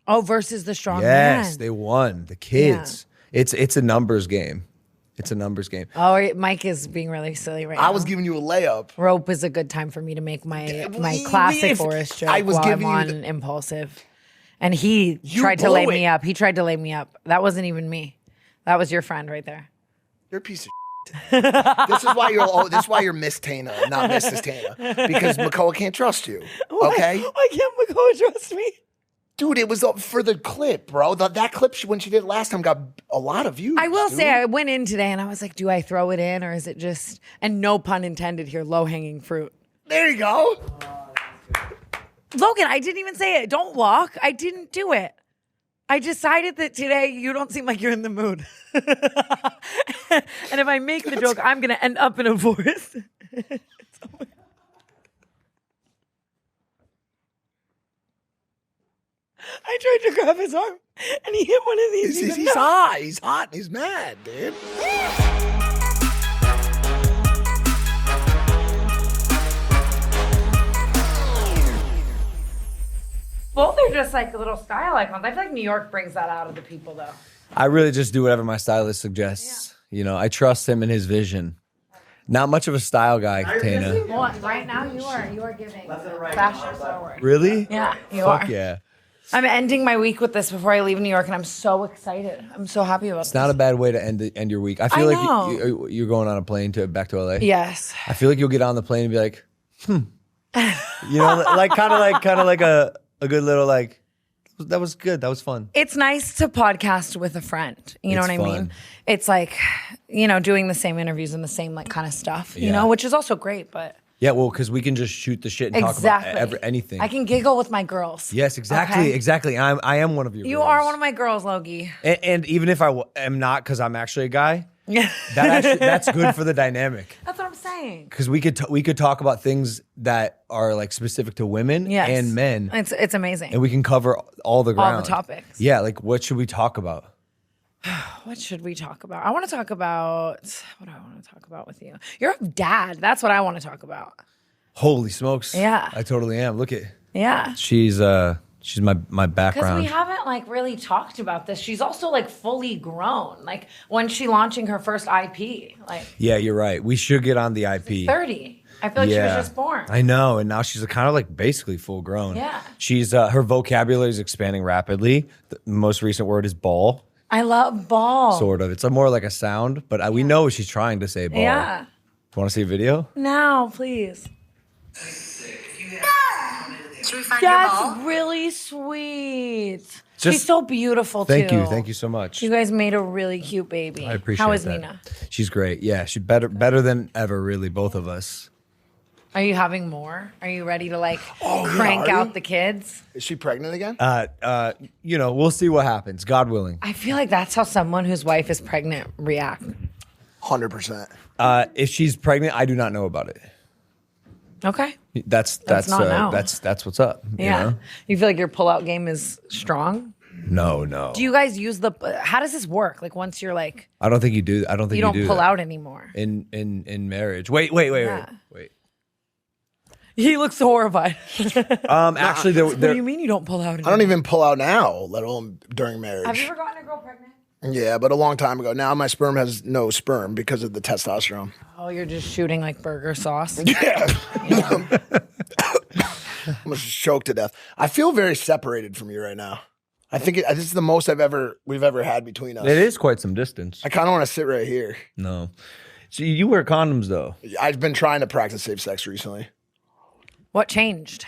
Oh, versus the strong Yes, man. they won. The kids. Yeah. It's a numbers game. It's a numbers game. Oh, Mike is being really silly right now. I was giving you a layup. Rope is a good time for me to make my classic Forrest joke while I'm on Impulsive. And he tried to lay me up. He tried to lay me up. That wasn't even me. That was your friend right there. You're a piece of shit. This is why you're Miss Tana, not Mrs. Tana. Because Makoa can't trust you. Okay? Why can't Makoa trust me? Dude, it was for the clip, bro. That clip, when she did it last time, got a lot of views. I will say, I went in today and I was like, do I throw it in or is it just, and no pun intended here, low-hanging fruit. There you go. Logan, I didn't even say it. Don't walk. I didn't do it. I decided that today you don't seem like you're in the mood. And if I make the joke, I'm going to end up in a forest. I tried to grab his arm, and he hit one of these. He's hot. He's hot. He's mad, dude. Both are just like little style icons. I feel like New York brings that out of the people, though. I really just do whatever my stylist suggests. Yeah. You know, I trust him and his vision. Not much of a style guy, Tana. Well, right now, you are giving fashion forward. Really? Yeah, you Fuck are. Yeah. I'm ending my week with this before I leave New York, and I'm so excited. I'm so happy about this. It's not a bad way to end your week. I feel like you're going on a plane back to LA. Yes. I feel like you'll get on the plane and be like, you know, like kind of like a good little like. That was good. That was fun. It's nice to podcast with a friend. You know what I mean? It's like, you know, doing the same interviews and the same like kind of stuff, you know, which is also great, but. Yeah, well, because we can just shoot the shit and talk about anything. I can giggle with my girls. Yes, exactly, okay? exactly. I am one of your girls. You are one of my girls, Logie. And even if I am not, because I'm actually a guy, that's good for the dynamic. That's what I'm saying. Because we could talk about things that are like specific to women and men. It's amazing. And we can cover all the ground. All the topics. Yeah, like what should we talk about? What should we talk about? I want to talk about, what do I want to talk about with you? You're a dad. That's what I want to talk about. Holy smokes. Yeah. I totally am. Look at. Yeah. She's my background. Because we haven't like really talked about this. She's also like fully grown. Like when she launching her first IP. Like. Yeah, you're right. We should get on the IP. 30. I feel like she was just born. I know, and now she's kind of like basically full grown. Yeah. She's her vocabulary is expanding rapidly. The most recent word is ball. I love ball. Sort of. It's more like a sound, but we know she's trying to say ball. Yeah. Want to see a video? Now, please. Should we find your ball? That's really sweet. She's so beautiful, too. Thank you so much. You guys made a really cute baby. I appreciate that. How is Nina? She's great. Yeah, she's better than ever, really, both of us. Are you having more? Are you ready to like crank out the kids? Is she pregnant again? You know, we'll see what happens, God willing. I feel like that's how someone whose wife is pregnant react. 100%. If she's pregnant, I do not know about it. Okay. That's what's up. Yeah. You know? You feel like your pullout game is strong? No. Do you guys use how does this work? Like once you're like I don't think you do. I don't think you do pull that. out anymore. In marriage. Wait. He looks horrified. Actually, What do you mean you don't pull out anymore? I don't even pull out now, let alone during marriage. Have you ever gotten a girl pregnant? Yeah, but a long time ago. Now my sperm has no sperm because of the testosterone. Oh, you're just shooting like burger sauce? Yeah. I'm almost choked to death. I feel very separated from you right now. I think this is the most we've ever had between us. It is quite some distance. I kind of want to sit right here. No. So you wear condoms though. I've been trying to practice safe sex recently. What changed?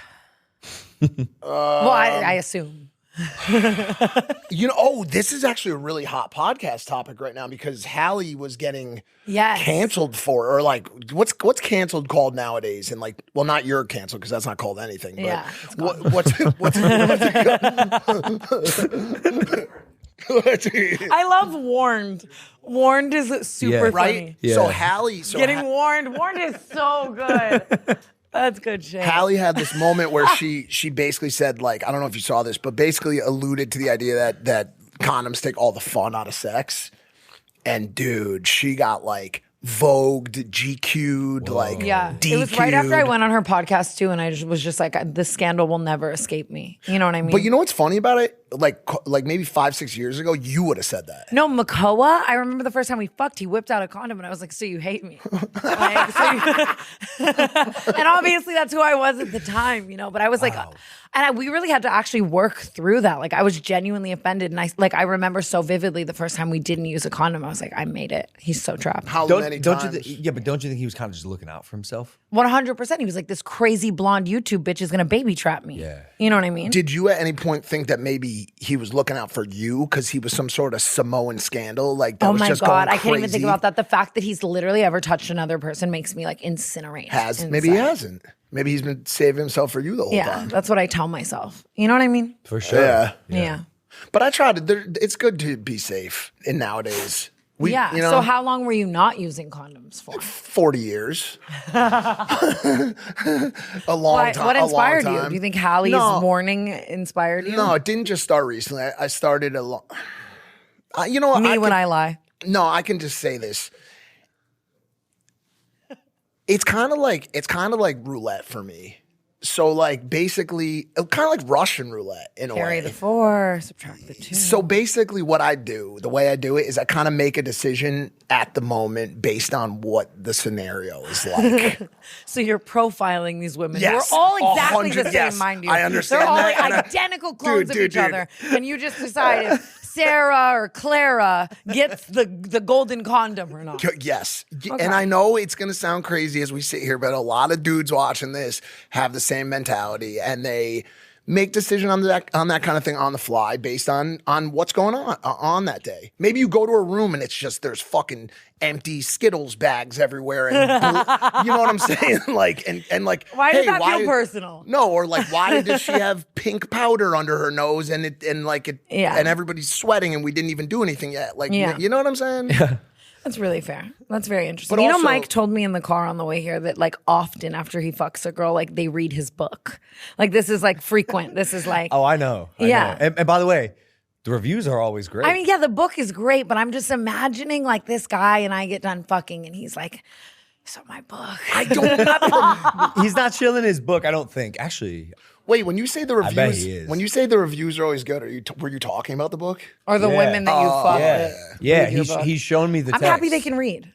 Well, I assume. You know, this is actually a really hot podcast topic right now because Hallie was getting canceled or like what's canceled called nowadays, and like, well, not your canceled because that's not called anything. But yeah, what's I love warned. Warned is super funny. Yeah. So Hallie, getting warned. Warned is so good. That's good shit. Hallie had this moment where she basically said, like, I don't know if you saw this, but basically alluded to the idea that condoms take all the fun out of sex. And dude, she got like Vogued, GQ'd, like DQ'd. It was right after I went on her podcast too, and I was just like, this scandal will never escape me. You know what I mean? But you know what's funny about it? like maybe 5-6 years ago, you would have said that. No, Makoa, I remember the first time we fucked, he whipped out a condom and I was like, so you hate me. Like, and obviously that's who I was at the time, you know, but I was like, we really had to actually work through that. Like I was genuinely offended. And I remember so vividly the first time we didn't use a condom, I was like, I made it. He's so trapped. How many times? But don't you think he was kind of just looking out for himself? 100%. He was like, this crazy blonde YouTube bitch is going to baby trap me. Yeah. You know what I mean? Did you at any point think that maybe he was looking out for you because he was some sort of Samoan scandal? Like that was just God, going I can't even think crazy? about that. The fact that he's literally ever touched another person makes me like incinerate. Maybe he hasn't. Maybe he's been saving himself for you the whole time. That's what I tell myself. You know what I mean? For sure. Yeah. But I try to. It's good to be safe in nowadays. You know, so how long were you not using condoms for? 40 years. A long time. What inspired a long you? time. Do you think Hallie's warning inspired you? No, it didn't just start recently. I started a long. You know what? I lie. No, I can just say this. It's kind of like roulette for me. So like basically, kind of like Russian roulette in a way. Carry the 4, subtract the 2. So basically what I do, the way I do it is I kind of make a decision at the moment based on what the scenario is like. So you're profiling these women Yes, who are all exactly the 100, same, yes, mind you. I understand They're all that, like and identical clones of each dude. other. And you just decide if Sarah or Clara gets the golden condom or not. Yes. Okay. And I know it's going to sound crazy as we sit here, but a lot of dudes watching this have the same mentality and they make decision on that kind of thing on the fly based on what's going on that day. Maybe you go to a room and it's just there's fucking empty Skittles bags everywhere and you know what I'm saying? Like and like Why does that feel personal? No, or like why does she have pink powder under her nose and everybody's sweating and we didn't even do anything yet? Like you know what I'm saying? Yeah. That's really fair. That's very interesting. But you know, also, Mike told me in the car on the way here that like often after he fucks a girl, like they read his book. Like this is like frequent. This is like I know. I know. And by the way, the reviews are always great. I mean, yeah, the book is great, but I'm just imagining like this guy and I get done fucking and he's like, so my book. I don't. He's not chilling his book, I don't think. Actually, wait. When you say the reviews, I bet he is. When you say the reviews are always good, were you talking about the book or the women that you fuck with? Yeah, he's shown me the text. I'm happy they can read.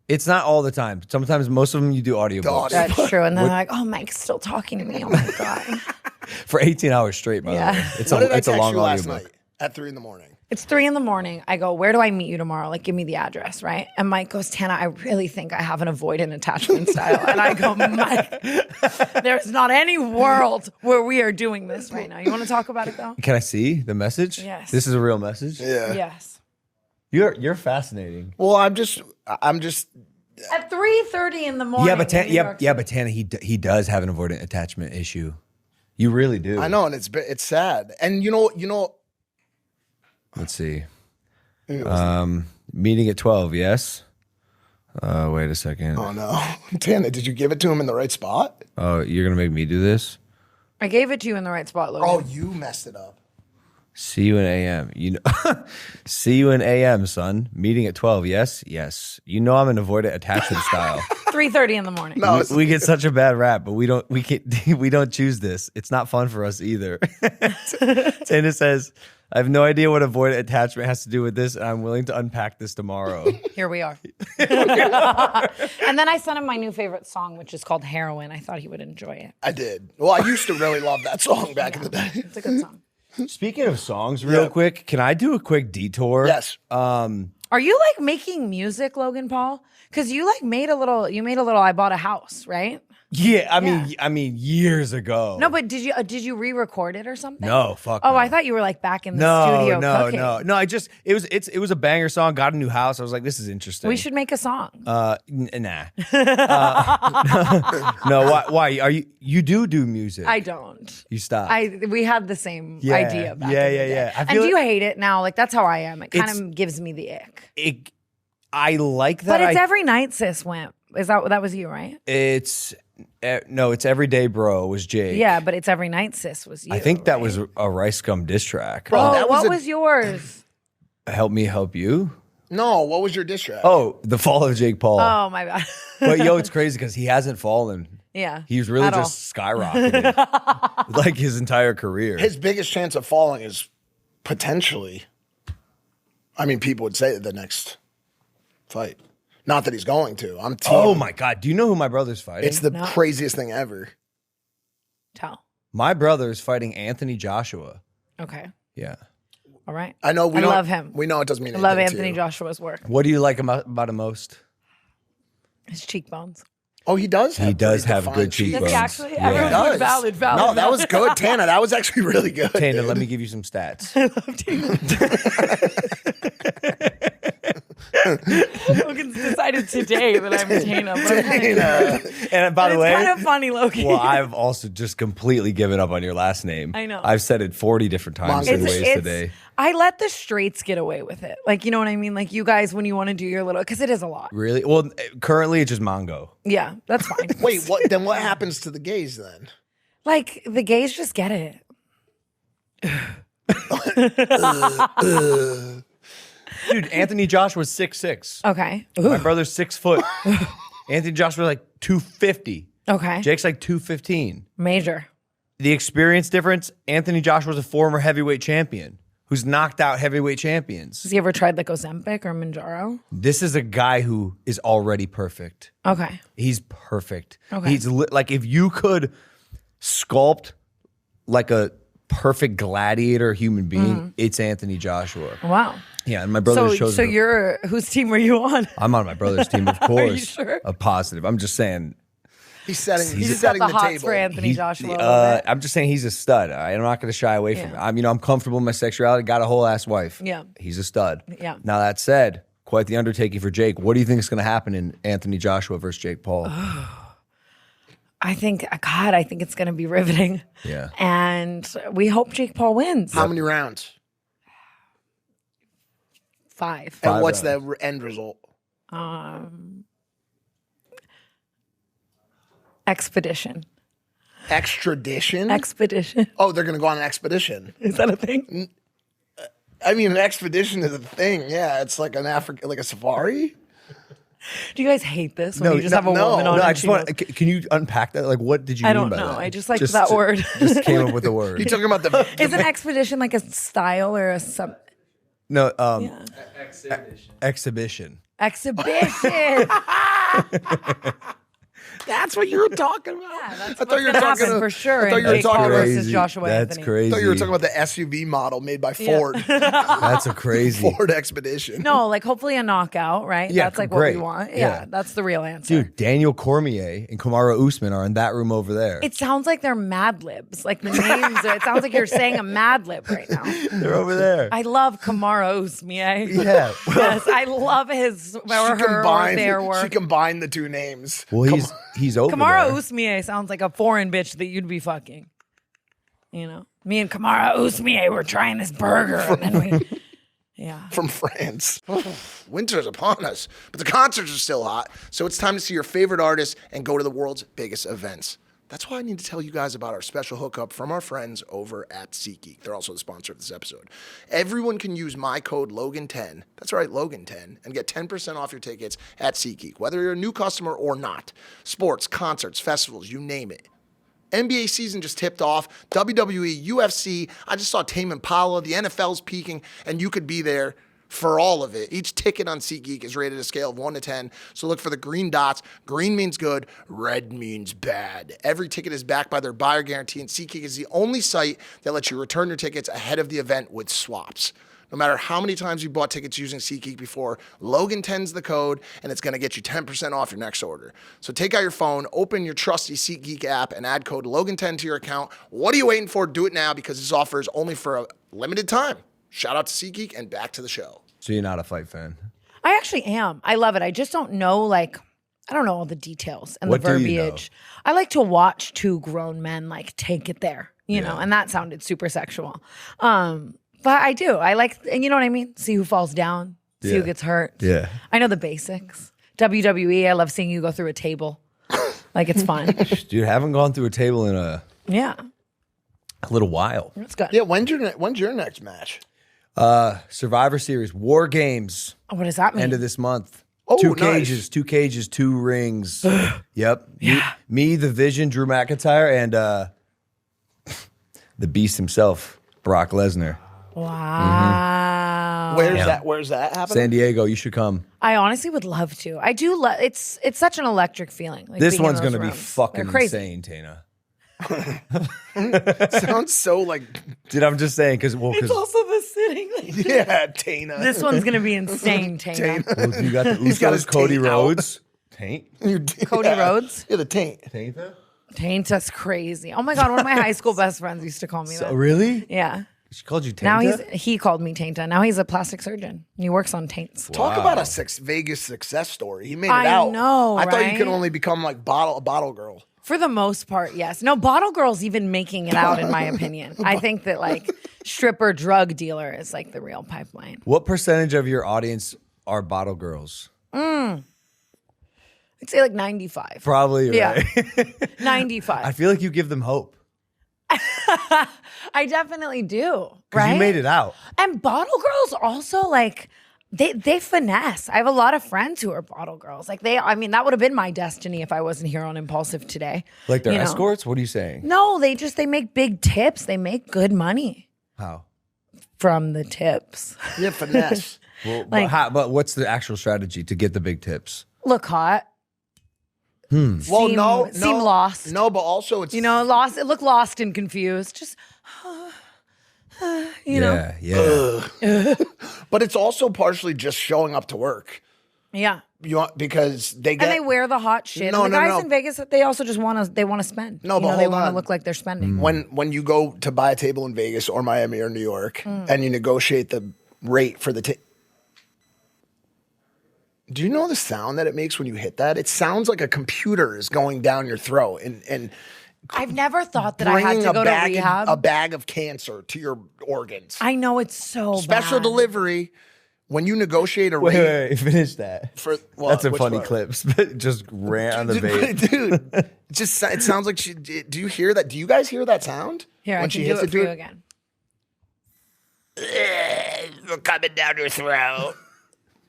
It's not all the time. Sometimes most of them you do audiobooks. That's true. And then they're like, oh, Mike's still talking to me. Oh my God. For 18 hours straight, by the way. It's a long last audiobook. night at 3 a.m? It's 3 a.m. I go, where do I meet you tomorrow? Like, give me the address, right? And Mike goes, Tana, I really think I have an avoidant attachment style. And I go, Mike, there's not any world where we are doing this right now. You want to talk about it though? Can I see the message? Yes. This is a real message? Yeah. Yes. You're fascinating. Well, I'm just. At 3:30 in the morning. But Tana, he does have an avoidant attachment issue. You really do. I know, and it's sad. And you know. Let's see. Meeting at 12, yes? Wait a second. Oh, no. Tana, did you give it to him in the right spot? Oh, you're going to make me do this? I gave it to you in the right spot, Logan. Oh, you messed it up. See you in AM. See you in AM, son. Meeting at 12, yes? Yes. You know I'm an avoidant attachment style. 3:30 in the morning. No, we get such a bad rap, but we don't choose this. It's not fun for us either. Tana says, I have no idea what avoidant attachment has to do with this, and I'm willing to unpack this tomorrow. Here we are. And then I sent him my new favorite song, which is called Heroin. I thought he would enjoy it. I did. Well, I used to really love that song back in the day. It's a good song. Speaking of songs, real quick, can I do a quick detour? Yes. Are you like making music, Logan Paul? Because you like made a little I bought a house, right? Yeah, I mean years ago. No, but did you re-record it or something? No, fuck. Oh, no. I thought you were like back in the studio cooking. No. It was a banger song. Got a new house. I was like, this is interesting. We should make a song. Nah. No. Why? Are you do music? I don't. You stop. We had the same idea back in the day. Yeah. And do you hate it now? Like that's how I am. It kind of gives me the ick. I like that. But it's every night, sis went. That was you, right? No, it's Everyday Bro was Jake. Yeah, but it's Every Night Sis was you. I think that right? was a Rice Gum diss track. Bro, what was yours? Help Me Help You? No, what was your diss track? Oh, The Fall of Jake Paul. Oh, my bad. But yo, it's crazy because he hasn't fallen. Yeah. He's really At all. just skyrocketed like his entire career. His biggest chance of falling is potentially, I mean, people would say the next fight. Not that he's going to. Oh my God. Do you know who my brother's fighting? It's the craziest thing ever. Tell. My brother is fighting Anthony Joshua. Okay. Yeah. All right. I know. I love him. We know it doesn't mean I love anything to Anthony you. Joshua's work. What do you like about him most? His cheekbones. Oh, he does have He does pretty have defined good cheeks. Does he Bones. actually? Yeah. Everyone's He like, does. valid. No, that was good, Tana. That was actually really good. Tana, let me give you some stats. Logan's decided today that I'm Tana. And by the way, it's kind of funny, Logan. well, I've also just completely given up on your last name. I know. I've said it 40 different times in ways today. I let the straights get away with it. Like, you know what I mean? Like, you guys, when you want to do your little, because it is a lot. Really? Well, currently it's just Mongeau. Yeah, that's fine. Wait, what? Then what happens to the gays then? Like, the gays just get it. Dude, Anthony Joshua's 6'6". Okay. My brother's 6 foot. Anthony Joshua's like 250. Okay. Jake's like 215. Major. The experience difference, Anthony Joshua's a former heavyweight champion who's knocked out heavyweight champions. Has he ever tried like Ozempic or Manjaro? This is a guy who is already perfect. Okay. He's perfect. Okay. He's like, if you could sculpt like a perfect gladiator human being, it's Anthony Joshua. Wow. Yeah, and my brother shows So me. you're, whose team were you on? I'm on my brother's team, of course. you sure? A positive. I'm just saying. He's setting. You He's just got setting the the hots table. for Anthony He's- Joshua a little bit. I'm just saying he's a stud. I'm not going to shy away from Yeah. it. I'm comfortable in my sexuality. Got a whole ass wife. Yeah. He's a stud. Yeah. Now that said, quite the undertaking for Jake. What do you think is going to happen in Anthony Joshua versus Jake Paul? I think it's going to be riveting. Yeah. And we hope Jake Paul wins. How many rounds? 5. And Five what's the rounds. end result? Expedition. Extradition? Expedition. Oh, they're going to go on an expedition. Is that a thing? I mean, an expedition is a thing. Yeah, it's like an like a safari. Do you guys hate this when you just have a no, woman on? No, and I just she want. knows? Can you unpack that? Like, what did you I mean don't by know. that? I just like that word. Just came up with the word. You talking about the? Is an expedition like a style or a sub? No, Yeah. exhibition. Exhibition. That's what you were talking about. Yeah, that's I thought you were gonna talking happen for sure. I thought in you were Jake talking Paul about. versus Joshua That's Anthony. crazy. I thought you were talking about the SUV model made by Ford. That's a crazy. Ford Expedition. No, like hopefully a knockout, right? Yeah, That's like great. what we want. Yeah. Yeah, that's the real answer. Dude, Daniel Cormier and Kamaru Usman are in that room over there. It sounds like they're Mad Libs. Like the names, it sounds like you're saying a Mad Lib right now. They're over there. I love Kamara Usmie. Yeah. Yes, I love his or her or their She work. combined the two names. Well, he's over Kamara there. Usmie sounds like a foreign bitch that you'd be fucking. You know, me and Kamara Usmie were trying this burger, and then we, yeah. From France. Winter's upon us, but the concerts are still hot, so it's time to see your favorite artists and go to the world's biggest events. That's why I need to tell you guys about our special hookup from our friends over at SeatGeek. They're also the sponsor of this episode. Everyone can use my code Logan10, that's right, Logan10, and get 10% off your tickets at SeatGeek, whether you're a new customer or not. Sports, concerts, festivals, you name it. NBA season just tipped off, WWE, UFC, I just saw Tame Impala, the NFL's peaking, and you could be there for all of it. Each ticket on SeatGeek is rated a scale of 1 to 10, so look for the green dots. Green means good, red means bad. Every ticket is backed by their buyer guarantee, and SeatGeek is the only site that lets you return your tickets ahead of the event with swaps. No matter how many times you bought tickets using SeatGeek before, Logan10's the code, and it's going to get you 10% off your next order. So take out your phone, open your trusty SeatGeek app, and add code Logan10 to your account. What are you waiting for? Do it now, because this offer is only for a limited time. Shout out to SeatGeek, and back to the show. So you're not a fight fan? I actually am. I love it. I just don't know, like, I don't know all the details and What the do you know? verbiage. I like to watch two grown men like take it there, you know, and that sounded super sexual. But I do. I like, and you know what I mean? See who falls down, see who Yeah. gets hurt. Yeah. I know the basics. WWE, I love seeing you go through a table. Like it's fun. Dude, haven't gone through a table in a Yeah. little while. That's good. Yeah, when's your next match? Survivor Series, WarGames, What does that mean? end of this month. Oh, Two nice. cages, 2 rings. Yep. Yeah. Me, the Vision, Drew McIntyre, and the Beast himself, Brock Lesnar. Wow. Where's that happening? San Diego, you should come. I honestly would love to. I do. It's such an electric feeling. Like This being in one's those going to be rooms. fucking They're crazy. insane, Tana. Sounds so like, Dude, I'm just saying because It's also the sitting. Like, yeah, Tana. this one's gonna be insane, Tana. you got the He's got his Usos, Cody taint out. Rhodes. Taint? Cody Rhodes. Yeah, the taint. Tainta? Tainta's crazy. Oh my god, one of my high school best friends used to call me that. Oh, really? Yeah. She called you Tainta? Now he called me Tainta. Now he's a plastic surgeon. He works on taints. Talk about a Vegas success story. He made it I out. know, I thought you right? could only become like a bottle girl. For the most part, yes. No, bottle girl's even making it out, in my opinion. I think that like stripper drug dealer is like the real pipeline. What percentage of your audience are bottle girls? I'd say like 95. Probably, Yeah. right? 95. I feel like you give them hope. I definitely do. Because Right? you made it out. And bottle girls also like they finesse. I have a lot of friends who are bottle girls. Like that would have been my destiny if I wasn't here on Impulsive today. Like they're You know? escorts? What are you saying? No, they make big tips. They make good money How? from the tips. Yeah, finesse. Well, Like- but what's the actual strategy to get the big tips? Look hot. Well, Seem lost. No, but also it's Lost. It looked lost and confused. Just you know. Yeah. But it's also partially just showing up to work. Yeah. Because they get And they wear the hot shit. No, and the no, guys no. in Vegas, they also just want to spend. No, but they hold want to on. look like they're spending. when you go to buy a table in Vegas or Miami or New York and you negotiate the rate for the table. Do you know the sound that it makes when you hit that? It sounds like a computer is going down your throat and I've never thought that I had bringing to go to rehab. a bag of cancer to your organs. I know it's so Special bad. delivery. When you negotiate a Wait, rate finish that. for That's a which funny part? clips, but just rant on the vape. Dude, it sounds like she. Do you hear that? Do you guys hear that sound? Here, when I can do it for you again. We're coming down your throat.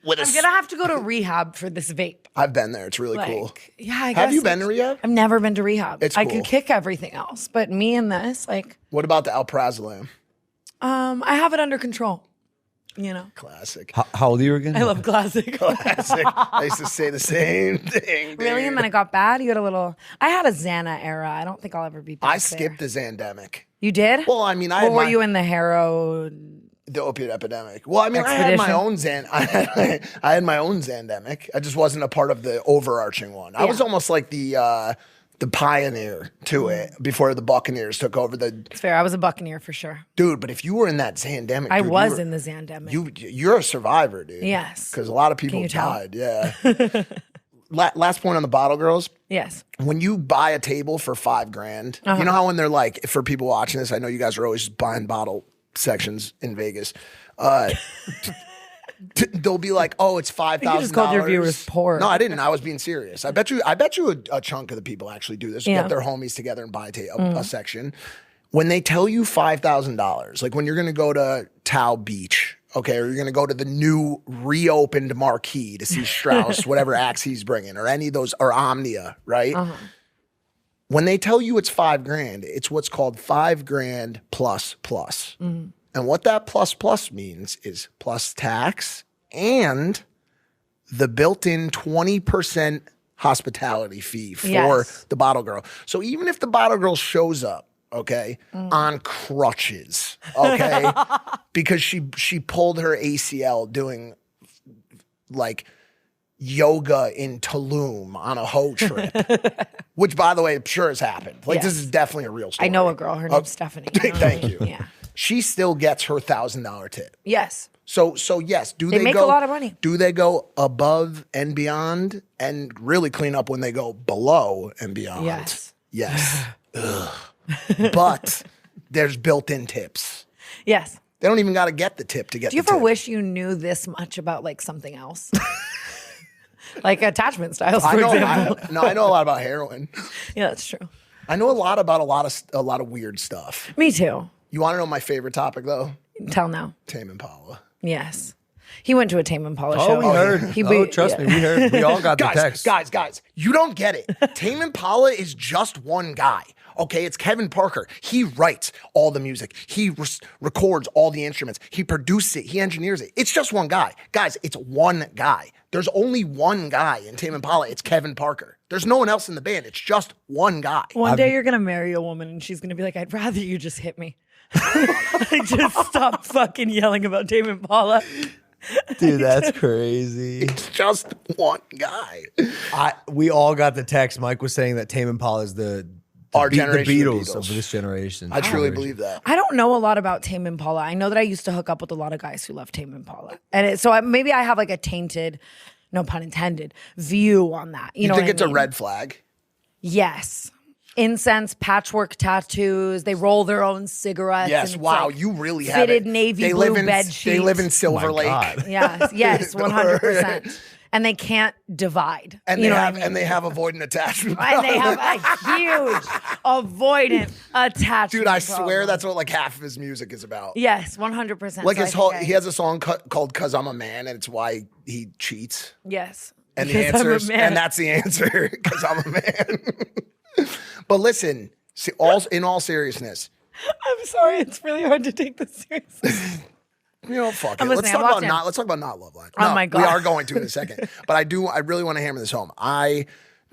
With I'm gonna have to go to rehab for this vape. I've been there. It's really Like, cool. yeah, I guess. Have you been to rehab? I've never been to rehab. It's I cool. could kick everything else, but me and this, like, What about the alprazolam? I have it under control. You know, Classic. How old are you again? I love classic. Classic. I used to say the same thing. Really, dude. and then it got bad. You had a little. I had a Xana era. I don't think I'll ever be back I there. skipped the Zandemic. You did? Well, I mean, I or had were my, you in the Harrow? the opiate epidemic. Well, I mean, I had my Expedition? own I had my own Zandemic. I just wasn't a part of the overarching one. I was Yeah. almost like the pioneer to it before the Buccaneers took over the It's fair. I was a Buccaneer for sure. dude. But if you were in that Zandemic, I dude, was in the Xandemic. You're a survivor, dude. Yes. because a lot of people you tell? died. Yeah. Last point on the bottle girls. Yes. When you buy a table for $5,000, Uh-huh. you know how when they're like, for people watching this, I know you guys are always just buying bottle sections in Vegas. They'll be like, "Oh, it's $5,000." You just called your viewers poor. No, I didn't. I was being serious. I bet you a chunk of the people actually do this. Yeah. Get their homies together and buy a section. When they tell you $5,000, like when you're going to go to Tao Beach, okay, or you're going to go to the new reopened Marquee to see Strauss, whatever acts he's bringing, or any of those, or Omnia, right? When they tell you it's $5,000, it's what's called $5,000 plus plus. And what that plus plus means is plus tax and the built-in 20% hospitality fee for Yes. the bottle girl. So even if the bottle girl shows up, okay, on crutches, okay, because she pulled her ACL doing like yoga in Tulum on a hoe trip, which by the way, I'm sure has happened. Like this Yes. is definitely a real story. I know a girl. Her name's Stephanie. Thank you. Yeah. She still gets her $1,000 tip. Yes. So yes, do they make go a lot of money. Do they go above and beyond and really clean up when they go below and beyond? Yes. Yes. Ugh. But there's built-in tips. Yes. They don't even got to get the tip to get Do you the ever tip. wish you knew this much about like something else? Like attachment styles, I for know, example. I know a lot about heroin. Yeah, that's true. I know a lot about a lot of weird stuff. Me too. You want to know my favorite topic though? Tell now. Tame Impala. Yes. He went to a Tame Impala Oh, show. we heard. Trust me, we heard. We all got the text. Guys, you don't get it. Tame Impala is just one guy. Okay, it's Kevin Parker. He writes all the music. He records all the instruments. He produces it. He engineers it. It's just one guy. Guys, it's one guy. There's only one guy in Tame Impala. It's Kevin Parker. There's no one else in the band. It's just one guy. One day you're going to marry a woman and she's going to be like, I'd rather you just hit me. Like, just stop fucking yelling about Tame Impala. Dude, that's crazy. It's just one guy. We all got the text. Mike was saying that Tame Impala is the generation Beatles of this generation. I truly believe that. I don't know a lot about Tame Impala. I know that I used to hook up with a lot of guys who love Tame Impala. And maybe I have like a tainted, no pun intended, view on that. You know think what it's I a mean? red flag? Yes. Incense, patchwork tattoos. They roll their own cigarettes. Yes. And it's Wow, like you really have fitted it. navy blue bed sheets. They live in Silver My Lake. God. Yes, 100%. And they can't divide. And you they know have what I mean? and they have avoidant attachment. And they have a huge avoidant attachment. Dude, I problem. swear that's what like half of his music is about. Yes, 100%. Like So he has a song called "Cause I'm a Man," and it's why he cheats. Yes. And the Because I'm a answer, man. and that's the answer, because I'm a man. But listen, in all seriousness, I'm sorry, it's really hard to take this seriously. you know, fuck it. I'm Let's listening, talk I'm about locked in. let's talk about not Love Line. Oh No, my God. we are going to in a second. But I really want to hammer this home. I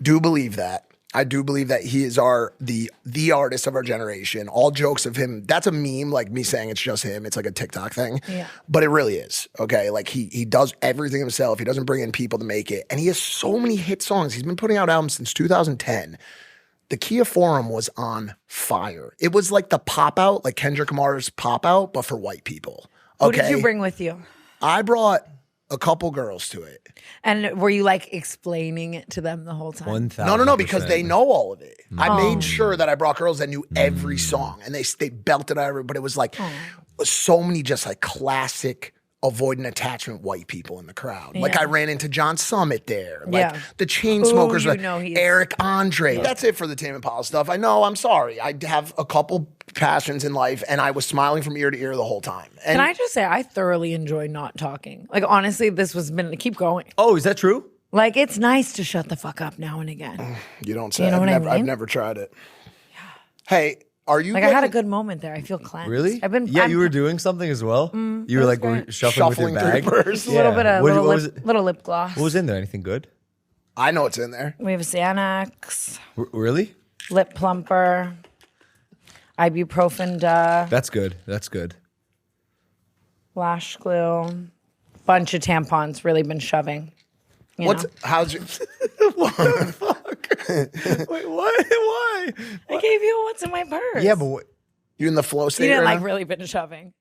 do believe that. I do believe that he is the artist of our generation. All jokes of him, that's a meme, like me saying it's just him. It's like a TikTok thing. Yeah. But it really is. Okay. Like he does everything himself. He doesn't bring in people to make it. And he has so many hit songs. He's been putting out albums since 2010. The Kia Forum was on fire. It was like the pop out, like Kendrick Lamar's pop out, but for white people. Who Okay. did you bring with you? I brought a couple girls to it. And were you like explaining it to them the whole time? 1,000%. No, because they know all of it. I made sure that I brought girls that knew every song, and they belted out every. But it was like so many just like classic avoidant attachment white people in the crowd. Like Yeah. I ran into John Summit there. Like Yeah. the Chainsmokers, Ooh, you like know he's- Eric Andre. That's it for the Tame Impala stuff. I know. I'm sorry. I have a couple passions in life, and I was smiling from ear to ear the whole time. And Can I just say, I thoroughly enjoy not talking. Like, honestly, this was been, keep going. Oh, is that true? Like, it's nice to shut the fuck up now and again. you don't say. You know I've what I never, I've mean? never tried it. Hey, are you Like, I had a getting- good moment there. I feel cleansed. Really? I'm- you were doing something as well. You were was like great. shuffling with your Shuffling bag. through purse. A little bit of What was it? little lip gloss. What was in there? Anything good? I know it's in there. We have Xanax, Really? lip plumper, ibuprofen, That's good. That's good. lash glue, bunch of tampons. Really been shoving. You know? How's your Wait, what? Why? I gave you what's in my purse. Yeah, but what? you in the flow state? you didn't right like now? really been shoving.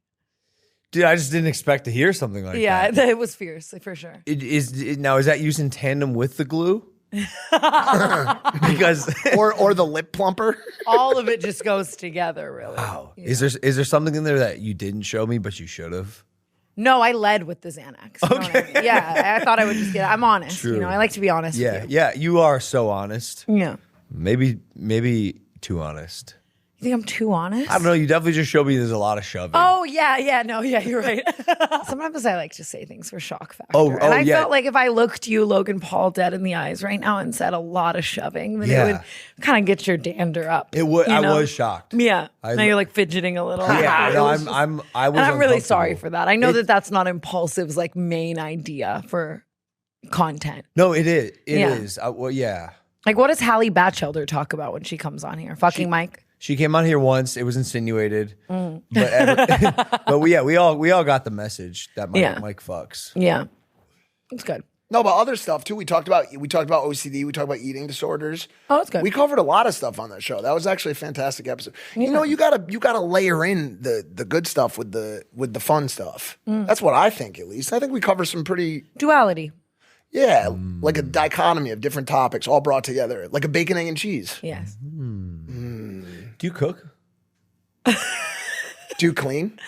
Dude, I just didn't expect to hear something like Yeah, that. it was fierce for sure. Now, is that used in tandem with the glue? Because or the lip plumper. All of it just goes together, really. wow, is there something in there that you didn't show me but you should have? No, I led with the Xanax. You know what I mean? Yeah, I thought I would just get it. I'm honest. True. You know, I like to be honest Yeah, with you. yeah, you are so honest. Yeah. Maybe too honest. You think I'm too honest? I don't know. You definitely just showed me there's a lot of shoving. Oh, yeah, no, yeah, you're right. Sometimes I like to say things for shock factor. Oh, and I yeah. felt like if I looked you, Logan Paul, dead in the eyes right now and said a lot of shoving, then Yeah. it would kind of get your dander up. It would. you I know? was shocked. Yeah. I- now you're like fidgeting a little. Yeah, no, It was just- I was. and I'm really sorry uncomfortable. for that. I know that that's not Impulsive's like main idea for content. No, it is. It Yeah. is. Well, yeah. Like, what does Hallie Batchelder talk about when she comes on here? Fucking Mike. She came on here once. It was insinuated, Mm. but we all got the message that Mike fucks. Yeah. It's good. No, but other stuff too. We talked about OCD. We talked about eating disorders. Oh, it's good. We covered a lot of stuff on that show. That was actually a fantastic episode. You know, you gotta layer in the good stuff with the fun stuff. That's what I think, at least. I think we cover some pretty Duality. like a dichotomy of different topics all brought together, like a bacon, egg, and cheese. Yes. Do you cook? Do you clean?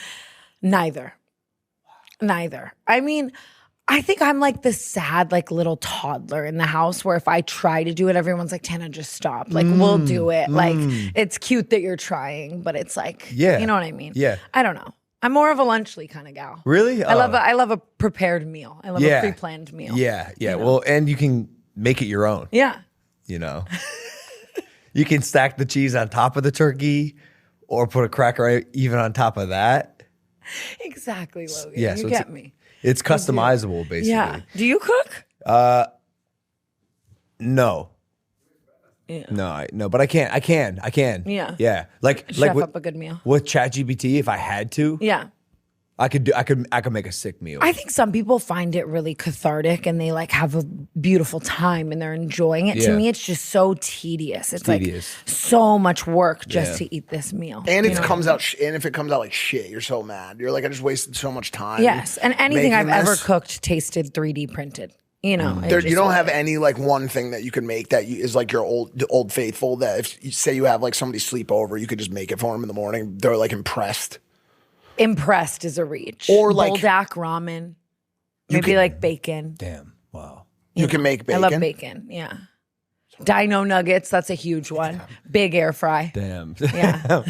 Neither. I mean, I think I'm like the sad, like little toddler in the house where if I try to do it, everyone's like, Tana, just stop. Like, we'll do it. Like, it's cute that you're trying, but it's like, Yeah. you know what I mean? Yeah. I don't know. I'm more of a lunchly kind of gal. Really? I love a prepared meal. I love a pre-planned meal. Yeah. You know? Well, and you can make it your own. Yeah. You know, you can stack the cheese on top of the turkey, or put a cracker even on top of that. Exactly, Logan. Yeah, you get me. It's customizable, basically. Yeah. Do you cook? No. Yeah. No, but I can. Yeah. Yeah. Like Chef with, up a good meal. with ChatGPT, if I had to, Yeah. I could make a sick meal. I think some people find it really cathartic and they like have a beautiful time and they're enjoying it. To Yeah. me, it's just so tedious. It's tedious. like so much work just Yeah. to eat this meal. And You it know? comes out, and if it comes out like shit, you're so mad. You're like, I just wasted so much time. Yes. And anything I've making ever this. cooked tasted 3D printed. You know, it You just- don't have any like one thing that you can make that is like your old faithful. That if you say you have like somebody sleep over, you could just make it for them in the morning. They're like impressed. Impressed is a reach. Or, like- Buldak ramen. Maybe like bacon. Damn. Wow. You can make bacon. I love bacon. Yeah. Dino nuggets. That's a huge one. Big air fry. Damn. Yeah.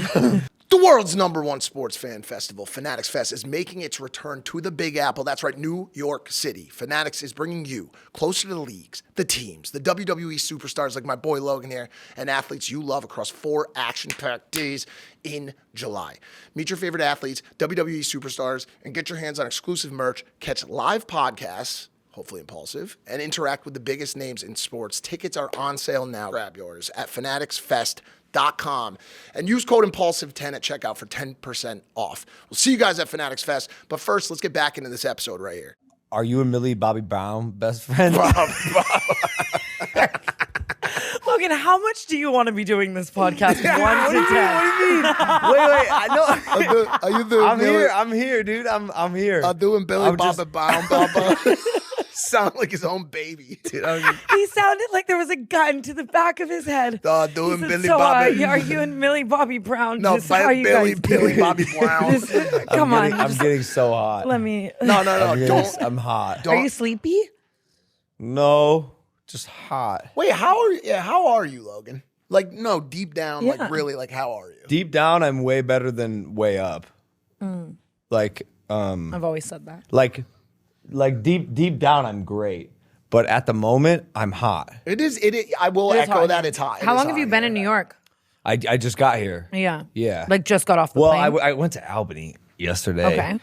The world's #1 sports fan festival, Fanatics Fest, is making its return to the Big Apple. That's right, New York City. Fanatics is bringing you closer to the leagues, the teams, the WWE superstars like my boy Logan here, and athletes you love across 4 action-packed days in July. Meet your favorite athletes, WWE superstars, and get your hands on exclusive merch, catch live podcasts, hopefully Impulsive, and interact with the biggest names in sports. Tickets are on sale now. Grab yours at fanaticsfest.com and use code Impulsive10 at checkout for 10% off. We'll see you guys at Fanatics Fest, but first, let's get back into this episode right here. Are you and Millie Bobby Brown best friends? Logan, how much do you want to be doing this podcast? 1 to 10. Wait. I know. Are you doing I'm here, dude. I'm here. I'm doing Billy I'm Bobby just- Brown, Baba. Sound like his own baby. Dude, I'm just- He sounded like there was a gun to the back of his head. Doing He said, Billy so, Bobby. are you and Millie Bobby Brown? No, just how you Billy guys doing? Bobby Brown. Come on. I'm getting so hot. Let me. No, I'm hot. Are you sleepy? No, just hot. Wait, how are you, Logan? Like, no, deep down, Yeah. like really, like how are you? Deep down, I'm way better than way up. Like, I've always said that. like deep down, I'm great. But at the moment, I'm hot. It is. I will It is echo hot. that it's hot. It How is long have you hot, been yeah. in New York? I just got here. Yeah. Yeah. Like just got off the Well, plane? I went to Albany yesterday. Okay.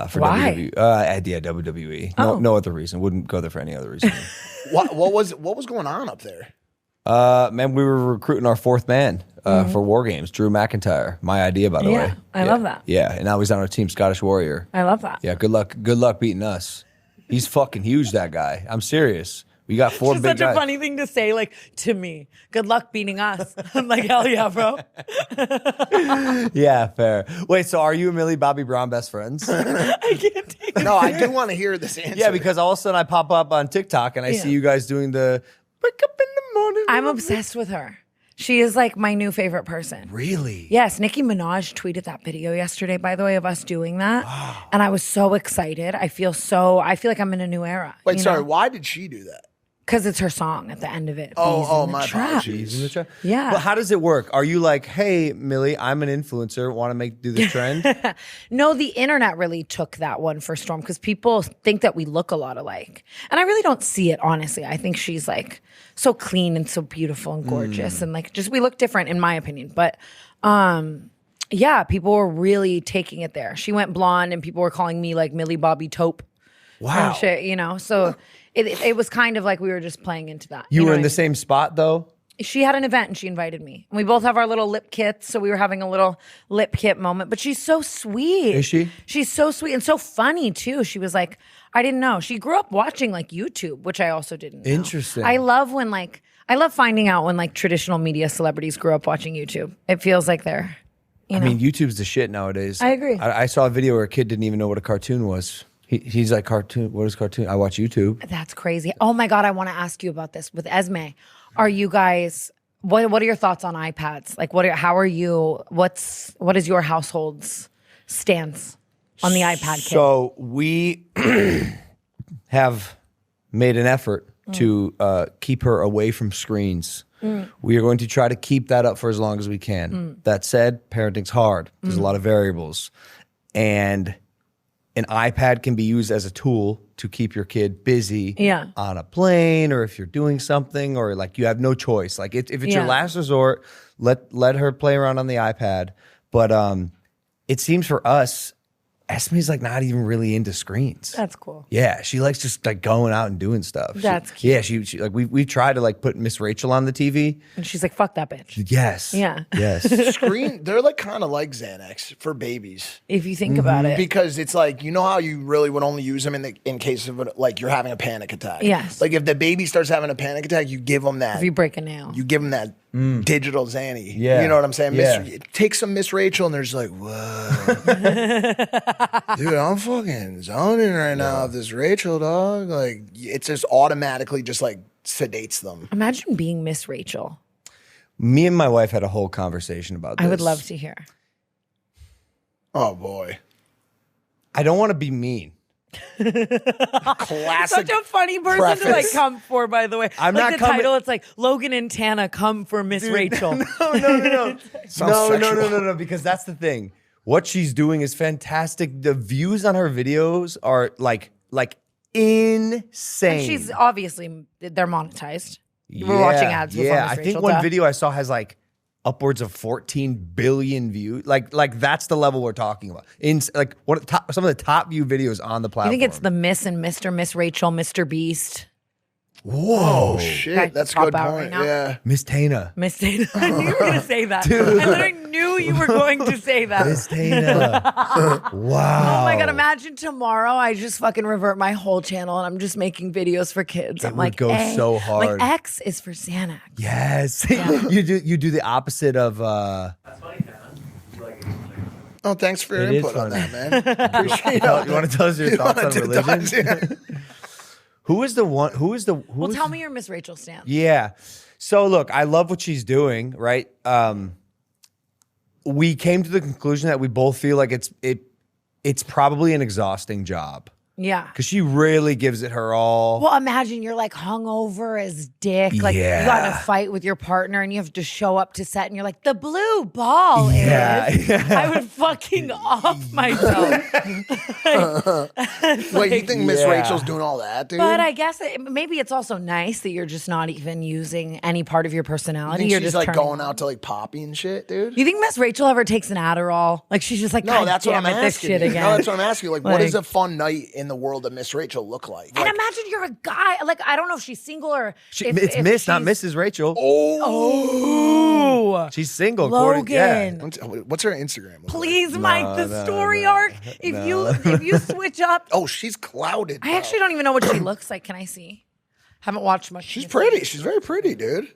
For Why? WWE. WWE. No other reason. Wouldn't go there for any other reason. What was going on up there? Man, we were recruiting our 4th man for WarGames. Drew McIntyre. My idea, by the Yeah, way. I love that. Yeah, and now he's on our team, Scottish Warrior. I love that. Yeah, good luck beating us. He's fucking huge, that guy. I'm serious. We got 4 It's big such guys. a funny thing to say, like, to me. Good luck beating us. I'm like, hell yeah, bro. Yeah, fair. Wait, so are you and Millie Bobby Brown best friends? I can't take it. No, I do want to hear this answer. Yeah, because all of a sudden I pop up on TikTok and I see you guys doing the wake up in the morning. I'm obsessed with her. She is like my new favorite person. Really? Yes, Nicki Minaj tweeted that video yesterday, by the way, of us doing that. And I was so excited. I feel like I'm in a new era. Wait, sorry. Why did she do that? Because it's her song at the end of it. Oh, Bees in the my Trap. apologies. He's in the trend. Yeah. Well, how does it work? Are you like, hey, Millie, I'm an influencer, want to do this trend? No, the internet really took that one for Storm because people think that we look a lot alike. And I really don't see it, honestly. I think she's like so clean and so beautiful and gorgeous. And like just we look different in my opinion. But yeah, people were really taking it there. She went blonde and people were calling me like Millie Bobby Taupe. Wow. And shit, so it was kind of like we were just playing into that. You know were what in I the mean? same spot though? She had an event and she invited me. And we both have our little lip kits, so we were having a little lip kit moment. But she's so sweet. Is she? She's so sweet and so funny too. She was like, I didn't know. She grew up watching like YouTube, which I also didn't know. Interesting. I love finding out when like traditional media celebrities grew up watching YouTube. It feels like they're, I mean, YouTube's the shit nowadays. I agree. I saw a video where a kid didn't even know what a cartoon was. He's like, cartoon? What is cartoon? I watch YouTube. That's crazy. Oh my God, I want to ask you about this with Esme. Are you guys, what are your thoughts on iPads? Like what is your household's stance on the iPad kid? So we have made an effort to keep her away from screens. We are going to try to keep that up for as long as we can. That said, parenting's hard. There's a lot of variables. and an iPad can be used as a tool to keep your kid busy on a plane, or if you're doing something, or like you have no choice. Like if it's your last resort, let her play around on the iPad. But it seems for us, Esme's like not even really into screens. That's cool. Yeah, she likes just like going out and doing stuff. That's cute. Yeah, she like we tried to like put Miss Rachel on the TV, and she's like, "Fuck that bitch." Yes. Yeah. Yes. Screen, they're like kind of like Xanax for babies. If you think about it, Because it's like, you know how you really would only use them in case of like you're having a panic attack. Yes. Like if the baby starts having a panic attack, you give them that. if you break a nail, You give them that digital Xanny. Yeah. You know what I'm saying? Yeah. Take some Miss Rachel, and there's like, whoa. Dude, I'm fucking zoning right now with this Rachel, dog. Like, it's just automatically just like sedates them. imagine being Miss Rachel. Me and my wife had a whole conversation about this. I would love to hear. Oh, boy. I don't want to be mean. Classic. Such a funny person to like preface. come for, by the way. I'm like not the coming- title, it's like Logan and Tana come for Miss Rachel. No. Sounds sexual. No, because that's the thing. What she's doing is fantastic. The views on her videos are like insane. And she's obviously, they're monetized. We're watching ads before Yeah, Miss I Rachel. think one duh. video I saw has like upwards of 14 billion views. Like that's the level we're talking about. In like some of the top view videos on the You platform. think it's the Miss and Mr. Miss Rachel, Mr. Beast, Whoa, shit. Guys, That's a pop good out point. right now. Yeah. Miss Tana. Miss Tana? I knew you were going to say that. I literally knew you were going to say that. Miss Tana. Wow. Oh my God, imagine tomorrow I just fucking revert my whole channel and I'm just making videos for kids. I'm would like, go A. so hard. Like, X is for Xanax. Yes. You do the opposite of Oh, thanks for your It is input on funny. that, man. Appreciate it. you want to tell us your thoughts on wanna do religion? thoughts, yeah. Who is the one? Well, tell me your Miss Rachel stance. Yeah. So look, I love what she's doing, right? We came to the conclusion that we both feel like it's probably an exhausting job Yeah. because she really gives it her all. Well, imagine you're like hungover as dick. Like you got in a fight with your partner and you have to show up to set and you're like, the blue ball is. I would fucking off myself. Wait, you think Miss Yeah. Rachel's doing all that, dude? But I guess maybe it's also nice that you're just not even using any part of your I personality. think You're she's just like turning going on. out to like Poppy and shit, dude. You think Miss Rachel ever takes an Adderall? Like she's just like, No, God that's what damn I'm it, this asking. shit You. again. No, that's what I'm asking. Like, what does Like- a fun night in the world of Miss Rachel look like? And imagine you're a guy. Like I don't know if she's single or It's Miss, not Mrs. Rachel. Oh, She's single. Logan. What's her Instagram? look like? Please, Mike, the story arc. If you switch up, Oh, she's clouded. I actually don't even know what she looks like. Can I see? Haven't watched much. She's pretty. She's very pretty, dude.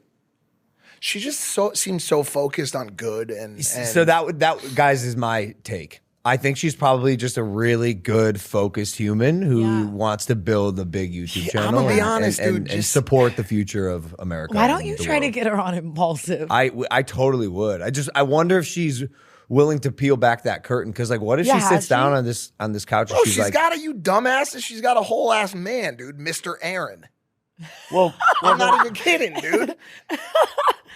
She just seems so focused on good and So that guys is my take. I think she's probably just a really good, focused human who wants to build a big YouTube channel. I'ma be honest, dude, and just- support the future of America. Why don't and you the try to world. get her on Impulsive? I totally would. I wonder if she's willing to peel back that curtain because, like, what if Yeah, she has sits down she? on this couch and Bro, she's she's like, got you dumbass. She's got a whole ass man, dude. Mr. Aaron. well, I'm not even kidding, dude.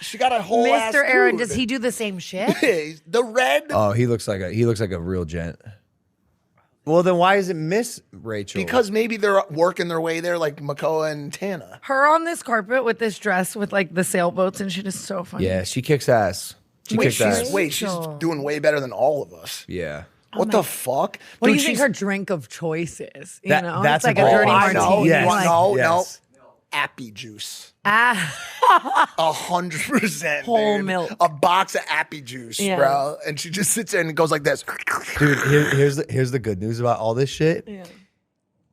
She got a whole ass Mr. Aaron, dude. does he do the same shit? The red? oh, he looks like a real gent. Well, then why is it Miss Rachel? Because maybe they're working their way there like Makoa and Tana. Her on this carpet with this dress with like the sailboats and shit is so funny. yeah, she kicks ass. She Wait, kicks ass. she's doing way better than all of us. Yeah. What the fuck? What do Dude, you think she's- her drink of choice is? You That- know, that's it's like a a good dirty one. I know. martini. Yes. Like, No. Yes. Appy juice. ah, 100%. Whole dude. milk. A box of appy juice, Yeah. bro. And she just sits there and goes like this. Dude, here's the good news about all this shit.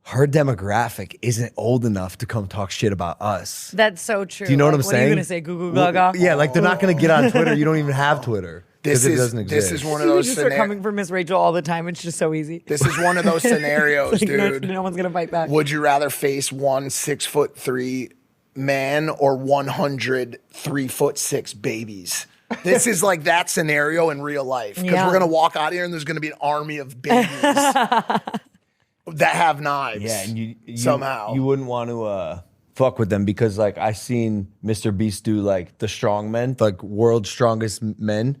Her demographic isn't old enough to come talk shit about us. that's so true. Do you know what I'm What are saying? you gonna say? Goo goo gaga? Yeah, like they're not gonna get on Twitter. You don't even have Twitter because it doesn't exist. This is one of You those just start coming for Miss Rachel all the time. It's just so easy. This is one of those scenarios, Like, dude. no one's gonna fight back. Would you rather face 6'3" man or 100 3'6" babies? This is like that scenario in real life because Yeah. we're gonna walk out here and there's gonna be an army of babies that have knives. Yeah, and you somehow you wouldn't want to fuck with them because like I seen Mr. Beast do like the strong men, like world's strongest men.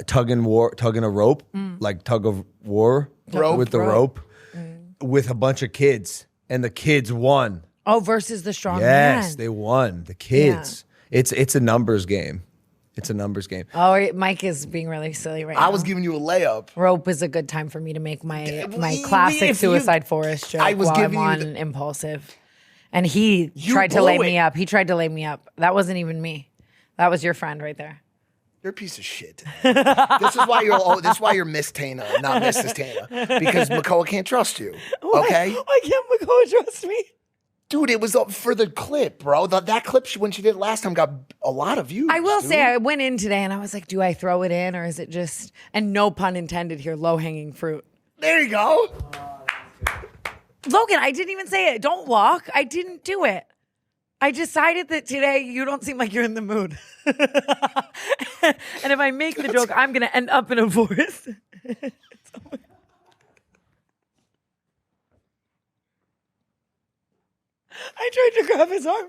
tugging a rope, like tug of war with the rope, with a bunch of kids, and the kids won. Oh, versus the strong man. Yes, they won. The kids. Yeah. It's a numbers game. It's a numbers game. Oh, Mike is being really silly right now. I was giving you a layup. Rope is a good time for me to make my classic Suicide Forest joke while I'm on Impulsive. And he tried to lay me up. He tried to lay me up. That wasn't even me. That was your friend right there. You're a piece of shit. This is why you're Miss Tana, not Mrs. Tana. Because Makoa can't trust you. Okay? Why can't Makoa trust me? Dude, it was for the clip, bro. That clip, when she did it last time, got a lot of views. I will say, I went in today and I was like, do I throw it in or is it just, and no pun intended here, low-hanging fruit. There you go. Logan, I didn't even say it. Don't walk. I didn't do it. I decided that today you don't seem like you're in the mood. And if I make the joke, I'm going to end up in a forest. I tried to grab his arm,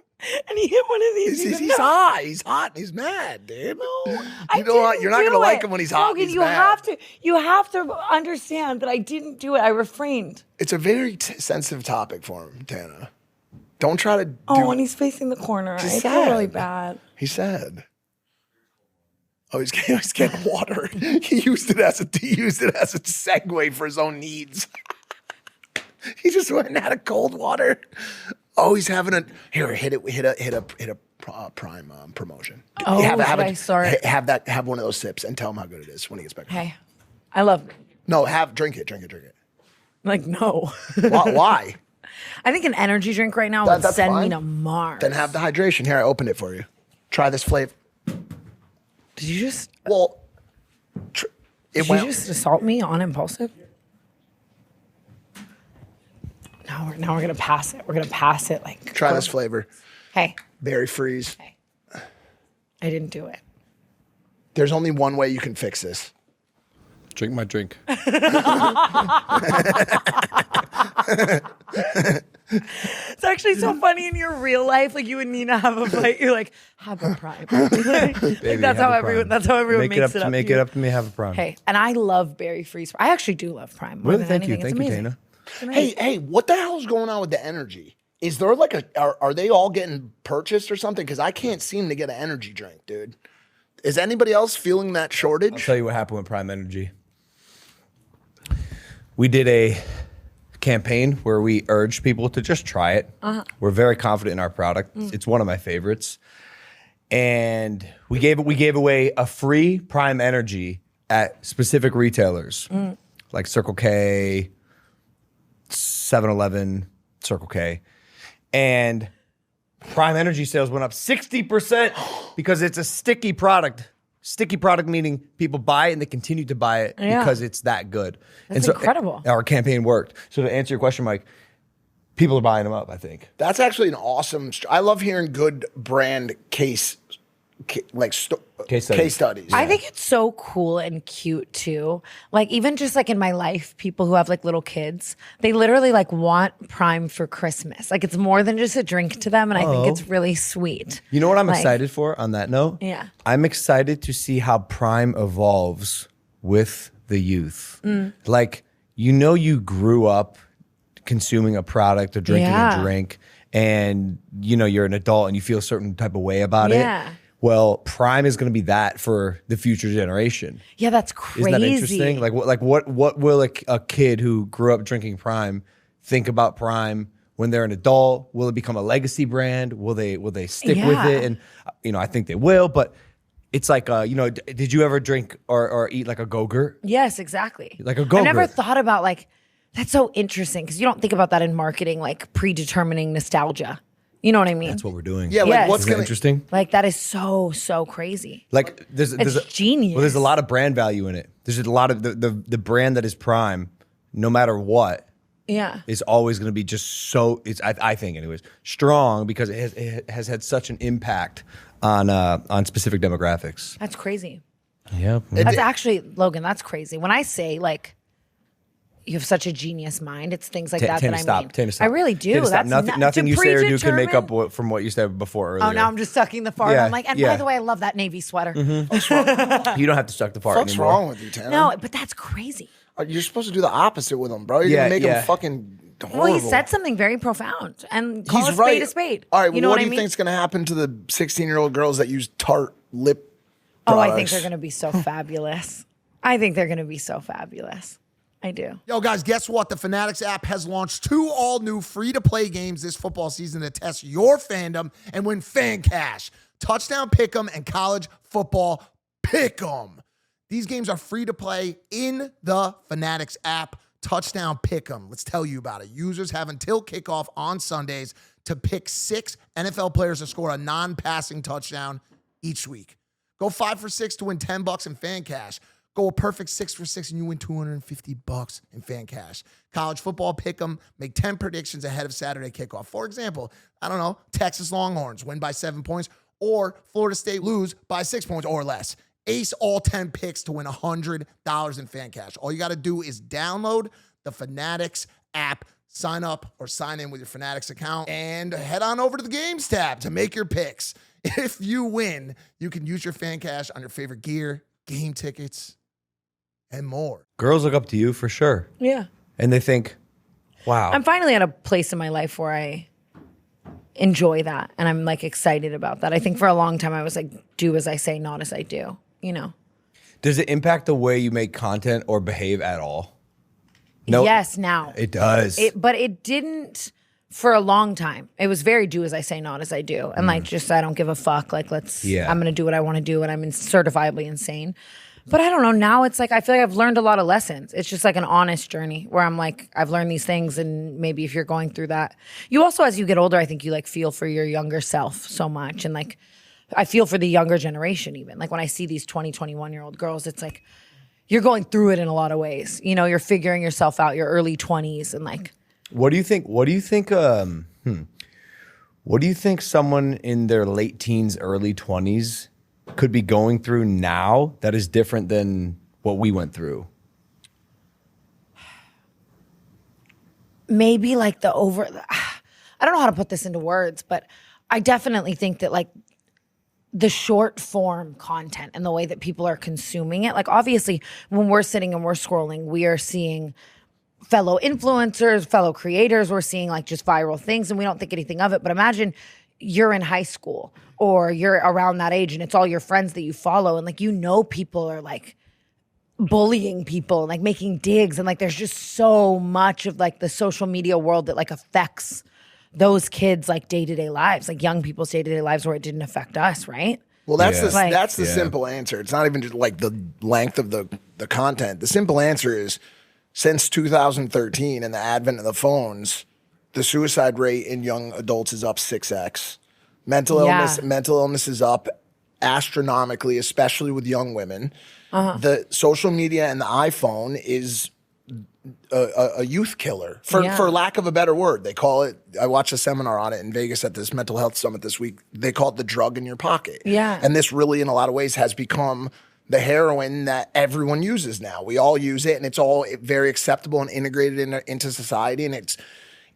and he hit one of these. He's hot. He's hot. He's mad, dude. No, you know what? You're not going to like him when he's hot. Logan, he's mad. You have to understand that I didn't do it. I refrained. It's a very sensitive topic for him, Tana. Don't try to. And he's facing the corner. I feel really bad. He's sad. Oh, he's getting water. He used it as a segue for his own needs. He just went out of cold water. Oh, he's having hit a Prime promotion. Oh, have one of those sips and tell him how good it is when he gets back. Hey, I love. No, drink it. Like no. Why? I think an energy drink right now would send me to Mars. Then have the hydration. Here, I opened it for you. Try this flavor. Did you just? Well, did you just assault me on Impulsive? Now we're gonna pass it. We're gonna pass it like. Try this flavor. Hey. Berry freeze. Hey. I didn't do it. There's only one way you can fix this. Drink my drink. It's actually so funny in your real life. Like you and Nina have a fight. You're like, have a Prime. Baby, that's how everyone makes it up. Make it up to me. Have a Prime. Hey, and I love Berry Freeze. I actually do love Prime. More than anything. Thank you, Tana. Hey, what the hell's going on with the energy? Is there are they all getting purchased or something? Because I can't seem to get an energy drink, dude. Is anybody else feeling that shortage? I'll tell you what happened with Prime Energy. We did a campaign where we urged people to just try it. We're very confident in our product. It's one of my favorites. And we gave away a free Prime Energy at specific retailers like Circle K, 7-Eleven, Circle K. And Prime Energy sales went up 60% because it's a sticky product. Sticky product meaning people buy it and they continue to buy it because it's that good. That's incredible. Our campaign worked. So to answer your question, Mike, people are buying them up, I think. That's actually an awesome. I love hearing good brand case studies. I think it's so cool and cute too. Like even just like in my life, people who have like little kids, they literally like want Prime for Christmas. Like it's more than just a drink to them, and I think it's really sweet. You know what I'm excited for on that note? Yeah. I'm excited to see how Prime evolves with the youth. Like, you grew up consuming a product or drinking a drink, and you're an adult and you feel a certain type of way about it. Well, Prime is going to be that for the future generation. Yeah, that's crazy. Isn't that interesting? What will a kid who grew up drinking Prime think about Prime when they're an adult? Will it become a legacy brand? Will they stick with it? And I think they will. But it's like did you ever drink or eat like a Go-Gurt? Yes, exactly. Like a Go-Gurt. I never thought about that's so interesting because you don't think about that in marketing, like predetermining nostalgia. You know what I mean? That's what we're doing. Yeah, Yes. what's interesting? Like that is so crazy. Like there's genius. Well, there's a lot of brand value in it. There's a lot of the brand that is Prime, no matter what, is always going to be just so. I think anyways strong because it has had such an impact on specific demographics. That's crazy. Yeah, That's actually Logan. That's crazy. When I say you have such a genius mind. It's things like Tana, that I stop. mean. Tana, stop. I really do. Tana, stop. That's Nothing you say or do can make up predetermined- from what you said before earlier. Oh, now I'm just sucking the fart. Yeah, I'm like, and yeah. by the way, I love that navy sweater. You don't have to suck the fart What's anymore. wrong with you, Tana? No, but that's crazy. You're supposed to do the opposite with him, bro. You're Yeah, gonna make yeah. him fucking horrible. Well, he said something very profound, and call He's a right. spade a spade. All right, you know what what do I you mean? think's gonna happen to the 16-year-old girls that use Tarte lip Oh, products? I think they're going to be so fabulous. I think they're going to be so fabulous. I do. Yo, guys, guess what? The Fanatics app has launched 2 all-new free-to-play games this football season to test your fandom and win fan cash. Touchdown Pick'em and College Football Pick'em. These games are free to play in the Fanatics app. Touchdown Pick'em. Let's tell you about it. Users have until kickoff on Sundays to pick 6 NFL players to score a non-passing touchdown each week. Go 5 for 6 to win $10 in fan cash. Go a perfect 6 for 6 and you win $250 in fan cash. College football pick'em. Make 10 predictions ahead of Saturday kickoff. For example, I don't know, Texas Longhorns win by 7 points, or Florida State lose by 6 points or less. Ace all 10 picks to win $100 in fan cash. All you got to do is download the Fanatics app, sign up or sign in with your Fanatics account, and head on over to the Games tab to make your picks. If you win, you can use your fan cash on your favorite gear, game tickets, and more. Girls look up to you for sure. Yeah. And they think, wow. I'm finally at a place in my life where I enjoy that. And I'm like excited about that. I think for a long time I was like, do as I say, not as I do, you know? Does it impact the way you make content or behave at all? No. Yes, now. It does. But it didn't for a long time. It was very do as I say, not as I do. And like, just, I don't give a fuck. Like, I'm going to do what I want to do. And I'm certifiably insane. But I don't know. Now it's like, I feel like I've learned a lot of lessons. It's just like an honest journey where I'm like, I've learned these things. And maybe if you're going through that, you also, as you get older, I think you like feel for your younger self so much. And like, I feel for the younger generation even. Like when I see these 20, 21-year-old girls, it's like, you're going through it in a lot of ways. You know, you're figuring yourself out, your early 20s and like. What do you think? What do you think? What do you think someone in their late teens, early 20s could be going through now that is different than what we went through? Maybe like I don't know how to put this into words, but I definitely think that like the short form content and the way that people are consuming it, like obviously when we're sitting and we're scrolling, we are seeing fellow influencers, fellow creators, we're seeing like just viral things and we don't think anything of it. But imagine you're in high school or you're around that age and it's all your friends that you follow and like, you know, people are like bullying people and like making digs and like there's just so much of like the social media world that like affects those kids like day-to-day lives, like young people's day-to-day lives where it didn't affect us, right? Well, that's Yeah. the simple answer. It's not even just like the length of the content. The simple answer is since 2013 and the advent of the phones, the suicide rate in young adults is up 6x. Mental illness is up astronomically, especially with young women. The social media and the iPhone is a youth killer, for lack of a better word. They call it, I watched a seminar on it in Vegas at this mental health summit this week. They call it the drug in your pocket. Yeah. And this really, in a lot of ways, has become the heroin that everyone uses now. We all use it, and it's all very acceptable and integrated into society. And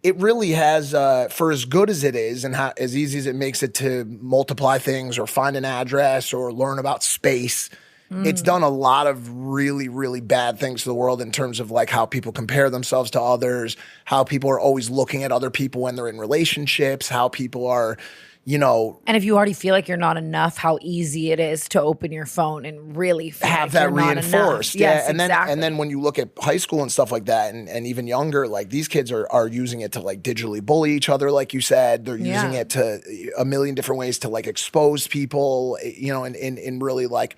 it really has, for as good as it is and as easy as it makes it to multiply things or find an address or learn about space, it's done a lot of really, really bad things to the world in terms of like how people compare themselves to others, how people are always looking at other people when they're in relationships, how people are, you know. And if you already feel like you're not enough, how easy it is to open your phone and really feel have like that you're not reinforced. enough. Yeah. Yes, And exactly. then when you look at high school and stuff like that and even younger, like these kids are using it to like digitally bully each other, like you said. They're using it to a million different ways to like expose people, you know, and really like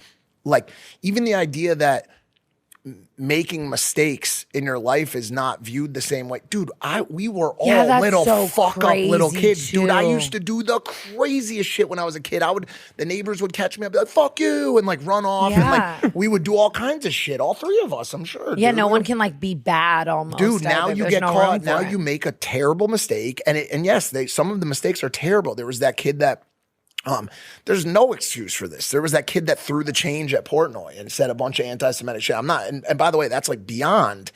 even the idea that making mistakes in your life is not viewed the same way. Dude, we were all that's little so fuck up little crazy, kids. Dude, I too. used to do the craziest shit when I was a kid. The neighbors would catch me, I'd be like, fuck you, and like run off. And like we would do all kinds of shit. All three of us, I'm sure. Yeah, dude. no one can like be bad almost. Dude, now either. you There's get no caught. room for Now it. you make a terrible mistake, and yes, some of the mistakes are terrible. There was that kid that. There's no excuse for this. There was that kid that threw the change at Portnoy and said a bunch of anti-Semitic shit. I'm not, and by the way, that's like beyond.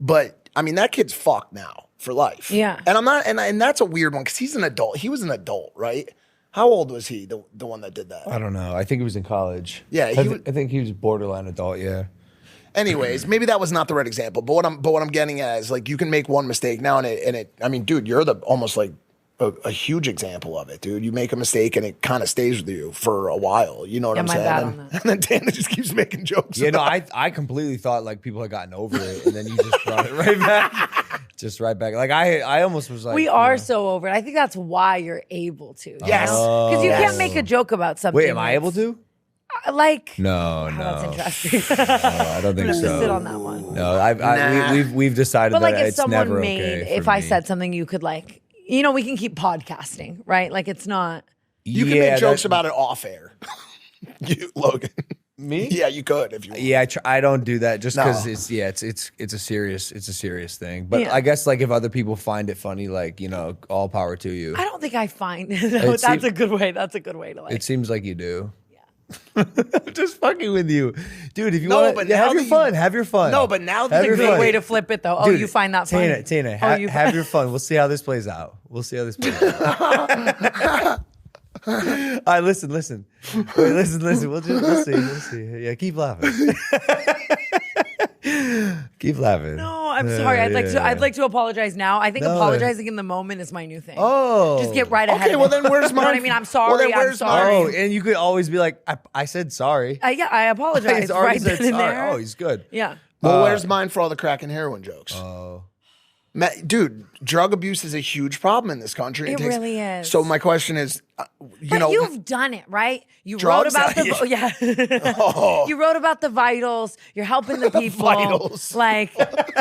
But I mean, that kid's fucked now for life. Yeah. And I'm not, and that's a weird one because he's an adult. He was an adult, right? How old was he, the one that did that? I don't know. I think he was in college. Yeah, I think he was borderline adult. Yeah. Anyways, maybe that was not the right example. But what I'm getting at is like you can make one mistake now, and it. I mean, dude, you're almost like a huge example of it, dude. You make a mistake and it kind of stays with you for a while. You know what I'm my saying? bad on that. And then Tana just keeps making jokes. Yeah, no, I completely thought like people had gotten over it, and then you just brought it right back, just right back. Like I almost was like, We are so over it. I think that's why you're able to. Yes. Because you can't make a joke about something. Wait, am I that's- able to? Like, No, that's no. interesting. No, I don't think I'm so. gonna sit on that one. No, Nah. we've decided But like, that if it's someone never made, okay. if for I me. said something, you could like, you know, we can keep podcasting, right? Like, it's not. You can make jokes about it off air. You, Logan. me. Yeah, you could if you want. Yeah, I don't do that just because No. it's a serious thing. But Yeah. I guess like if other people find it funny, like all power to you. I don't think I find it. No, that's a good way. That's a good way to like. It seems like you do. I'm just fucking with you, dude. If you No, want, but yeah, now have your that fun. Have your fun. No, but now that Have the your great fun. way to flip it though. Oh, Dude, you find that funny? Tana, have your fun. We'll see how this plays out. We'll see how this plays out. All right, listen. Wait, listen. We'll see. Yeah, keep laughing. Keep laughing. No, I'm sorry. I'd like to apologize now. I think No. apologizing in the moment is my new thing. Oh, Just get right ahead. Okay, of well it. then where's You know what I mine? mean? I'm Well, sorry. then I'm where's sorry. Oh, and you could always be like, I said sorry. Yeah, I apologize. He's already right said then and sorry. there. Oh, he's good. Yeah. Well, where's mine for all the crack and heroin jokes? Oh. Dude, drug abuse is a huge problem in this country. It really is. So my question is, But you've done it, right? You Drugs? wrote about the You wrote about the vitals. You're helping the people. Vitals. Like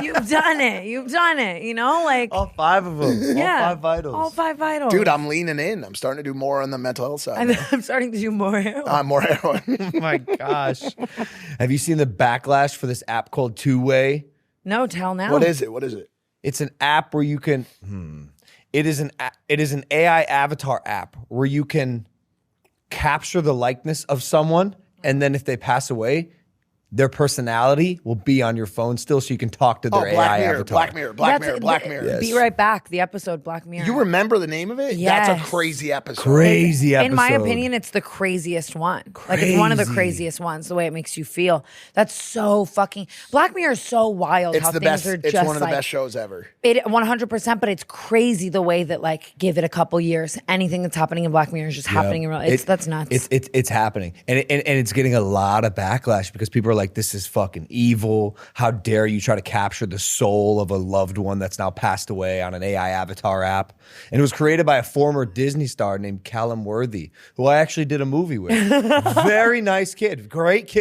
you've done it. You've done it. You know, like All 5 of them. yeah, All 5 vitals. All 5 vitals. dude, I'm leaning in. I'm starting to do more on the mental health side. I'm starting to do more heroin. More heroin. Oh my gosh. Have you seen the backlash for this app called Two Way? No, tell now. What is it? It's an app where you can. It is an AI avatar app where you can capture the likeness of someone, and then if they pass away, their personality will be on your phone still, so you can talk to their AI avatar. Black Mirror. Yes. Be Right Back. The episode Black Mirror. You remember the name of it? Yes. That's a crazy episode. Crazy episode. In my opinion, it's the craziest one. Like it's one of the Crazy. craziest ones. The way it makes you feel. That's so fucking. Black Mirror is so wild. It's how the things best. are It's just one of the like, best shows ever. It 100%, but it's crazy the way that like give it a couple years, anything that's happening in Black Mirror is just happening in real. That's nuts. It's happening, and it's getting a lot of backlash because people are like, "This is fucking evil. How dare you try to capture the soul of a loved one that's now passed away on an AI avatar app?" And it was created by a former Disney star named Callum Worthy, who I actually did a movie with. Very nice kid, great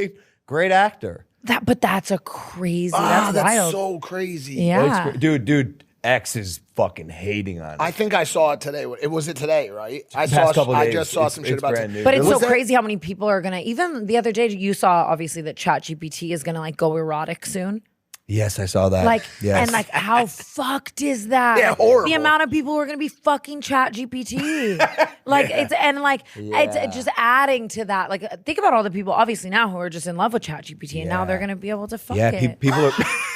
actor. But that's a crazy. That's wild. So crazy. Yeah. Dude. X is fucking hating on it. I think I saw it today. Was it today, right? I Past couple I days. just saw some shit It's about brand it. new. But it's Was so there- crazy how many people are gonna. Even the other day, you saw obviously that ChatGPT is gonna like go erotic soon. Yes, I saw that. Like yes. and like how fucked is that? Yeah, Like, horrible. The amount of people who are gonna be fucking ChatGPT. Like it's it's just adding to that. Like think about all the people obviously now who are just in love with ChatGPT and now they're gonna be able to fuck it. people are.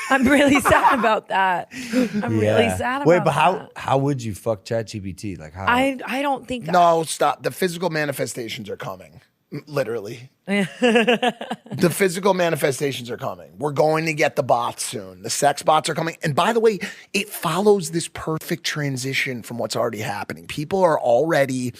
I'm really sad about that. I'm really sad about Wait, but that. how would you fuck ChatGPT? Like how? I don't think No, stop. The physical manifestations are coming. Literally. The physical manifestations are coming. We're going to get the bots soon. The sex bots are coming. And by the way, it follows this perfect transition from what's already happening. People are already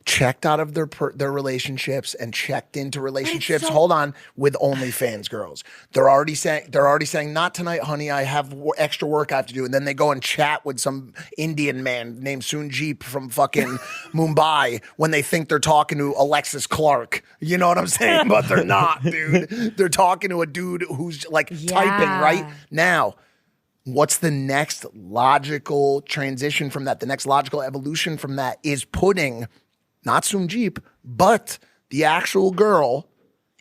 checked out of their relationships and checked into relationships. Hold on, with OnlyFans girls. They're already saying, not tonight, honey. I have extra work I have to do. And then they go and chat with some Indian man named Sunjeep from fucking Mumbai when they think they're talking to Alexis Clark. You know what I'm saying? But they're not, dude. They're talking to a dude who's like typing right now. What's the next logical transition from that? The next logical evolution from that is putting not Sunjeep, but the actual girl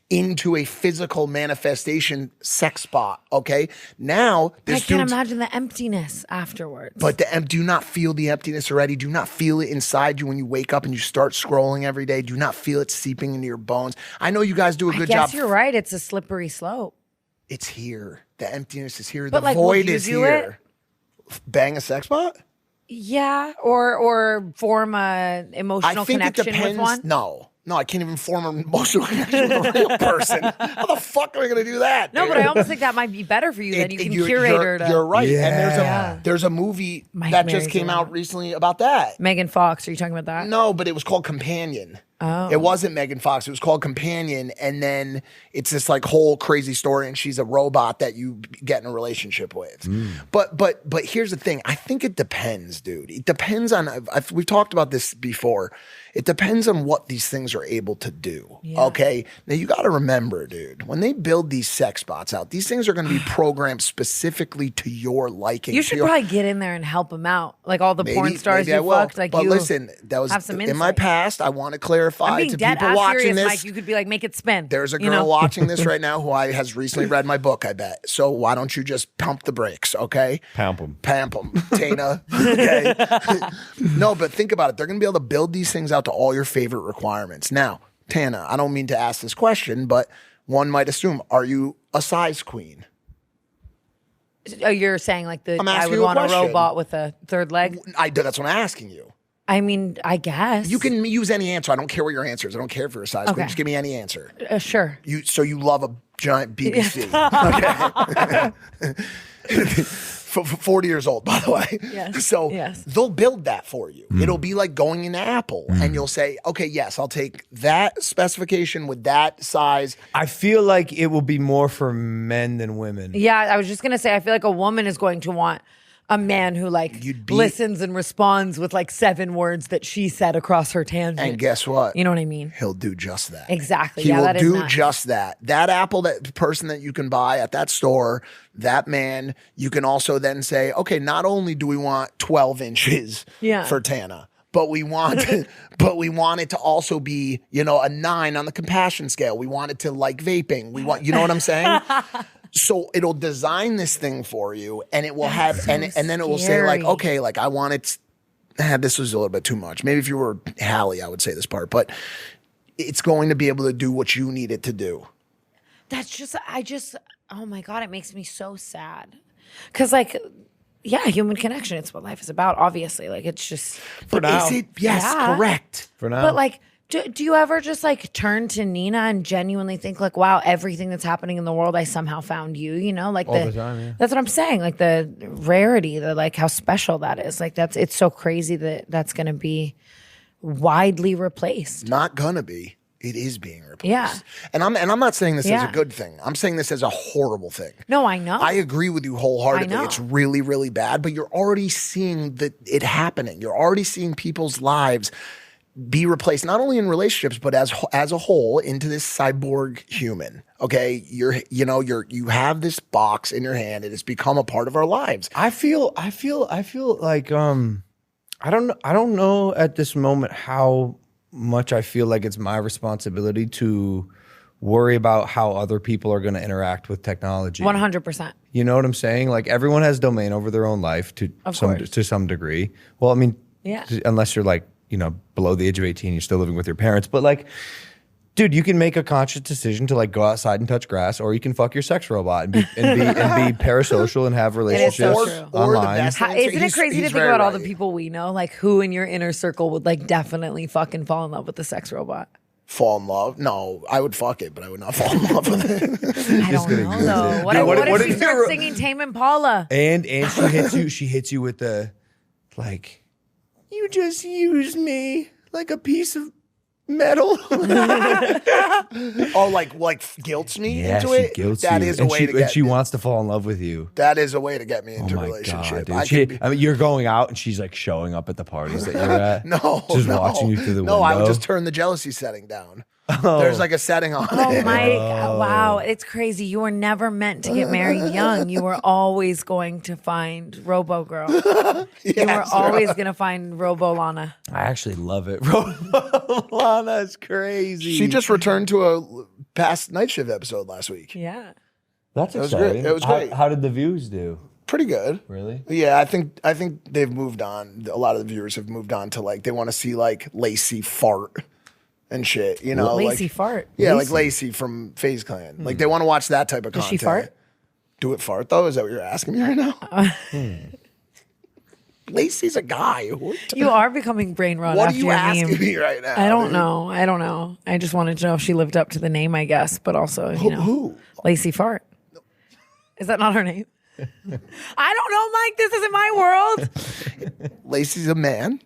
into a physical manifestation sex bot, okay? Now, I can't imagine the emptiness afterwards. But do you not feel the emptiness already? Do you not feel it inside you when you wake up and you start scrolling every day? Do you not feel it seeping into your bones? I know you guys do a good job. I guess you're right. It's a slippery slope. It's here. The emptiness is here. But the like, void would you is do here. it? Bang a sex bot? Yeah, or form a emotional I think it connection depends. with one. No, I can't even form an emotional connection with a real person. How the fuck am I going to do that? No, dude? but I almost think that might be better for you. Then you can curate her to You're right. Yeah. And there's a movie Mike that just marries came a out woman. recently about that. Megan Fox. Are you talking about that? No, but it was called Companion. Oh. It wasn't Megan Fox. It was called Companion. And then it's this like whole crazy story, and she's a robot that you get in a relationship with. But here's the thing. I think it depends, dude. It depends on, we've talked about this before. It depends on what these things are able to do. Yeah. Okay. Now you got to remember, dude, when they build these sex bots out, these things are going to be programmed specifically to your liking. You should probably get in there and help them out, like all the porn stars maybe I you will. fucked. Like, but you listen, that was have some in my insight. past. I want to clarify I'm being to dead people ass watching serious, this. Mike. You could be like, make it spin. There's a girl you know? watching this right now who has recently read my book, I bet. So why don't you just pump the brakes, okay? Pamp 'em. Pamp 'em, Tana. Okay. No, but think about it. They're going to be able to build these things out to all your favorite requirements. Now, Tana, I don't mean to ask this question, but one might assume, are you a size queen? Oh, you're saying like I'm I asking would you a want a question. robot with a third leg? That's what I'm asking you. I mean, I guess. You can use any answer. I don't care what your answer is. I don't care if you're a size queen. Okay. Just give me any answer. Sure. So you love a giant BBC. Okay. 40 years old, by the way. Yes. So Yes. they'll build that for you. It'll be like going into Apple and you'll say, okay, yes, I'll take that specification with that size. I feel like it will be more for men than women. Yeah, I was just gonna say, I feel like a woman is going to want a man who like listens and responds with like 7 words that she said across her tangent. And guess what? You know what I mean? He'll do just that. Exactly. He Yeah, will that is do nuts. just that. That Apple, that person that you can buy at that store, that man, you can also then say, okay, not only do we want 12 inches for Tana, but we want it to also be, a 9 on the compassion scale. We want it to like vaping. We want, you know what I'm saying? So it'll design this thing for you, and it will have, and then it will say like, scary. okay, like I want it. This was a little bit too much. Maybe if you were Hallie, I would say this part, but it's going to be able to do what you need it to do. That's just, oh my God, it makes me so sad. Cause like, yeah, human connection, it's what life is about, obviously. Like, it's just. For now. Is it? Yes, Yeah. correct. For now. But like, do you ever just like turn to Nina and genuinely think like, wow, everything that's happening in the world, I somehow found you, like All the time, yeah. That's what I'm saying. Like the rarity, the like how special that is. Like it's so crazy that that's going to be widely replaced. Not gonna be. It is being replaced. Yeah. And I'm not saying this as Yeah. a good thing. I'm saying this as a horrible thing. No, I know. I agree with you wholeheartedly. I know. It's really, really bad, but you're already seeing it happening. You're already seeing people's lives be replaced, not only in relationships, but as a whole into this cyborg human. Okay. You have this box in your hand. It has become a part of our lives. I feel like I don't know at this moment how much I feel like it's my responsibility to worry about how other people are going to interact with technology. 100%. You know what I'm saying? Like everyone has domain over their own life to some degree. Well, I mean, Yeah. unless you're like, below the age of 18, you're still living with your parents. But like, dude, you can make a conscious decision to like go outside and touch grass, or you can fuck your sex robot and be parasocial and have relationships so true. Or the online. best Isn't answer- it crazy to he's think very about all the right. people we know? Like who in your inner circle would like definitely fucking fall in love with the sex robot? Fall in love? No, I would fuck it, but I would not fall in love with it. I don't gonna know use though. it. What, Dude, what what if she if starts you're- singing Tame Impala? And she hits you with the like, you just used me like a piece of metal. Oh, like guilts me Yeah, into she it? guilts That you. is a And way she, to get and she me. wants to fall in love with you. That is a way to get me Oh into a my relationship. God, dude. I mean, you're going out and she's like showing up at the parties that you're at. No, Just no. watching you through the window. No, I would just turn the jealousy setting down. There's like a setting on Oh it. my God, wow, it's crazy. You were never meant to get married young. You were always going to find Robo Girl. You were always going to find Robo Lana. I actually love it. Lana's crazy. She just returned to a past night shift episode last week. Yeah. That's was exciting. great. It was great. How did the views do? Pretty good. Really? Yeah, I think they've moved on. A lot of the viewers have moved on to like they want to see like Lacey fart and shit. Lacey like, fart. Yeah, like Lacey from FaZe Clan. Like they want to watch that type of Does content. she fart? Do it fart though? Is that what you're asking me right now? Lacey's a guy. You are becoming brain rot. What after are you your asking name. me right now? I don't dude? know. I don't know. I just wanted to know if she lived up to the name, I guess, but also, you know, Who? Lacey Fart. Is that not her name? I don't know, Mike. This isn't my world. Lacey's a man.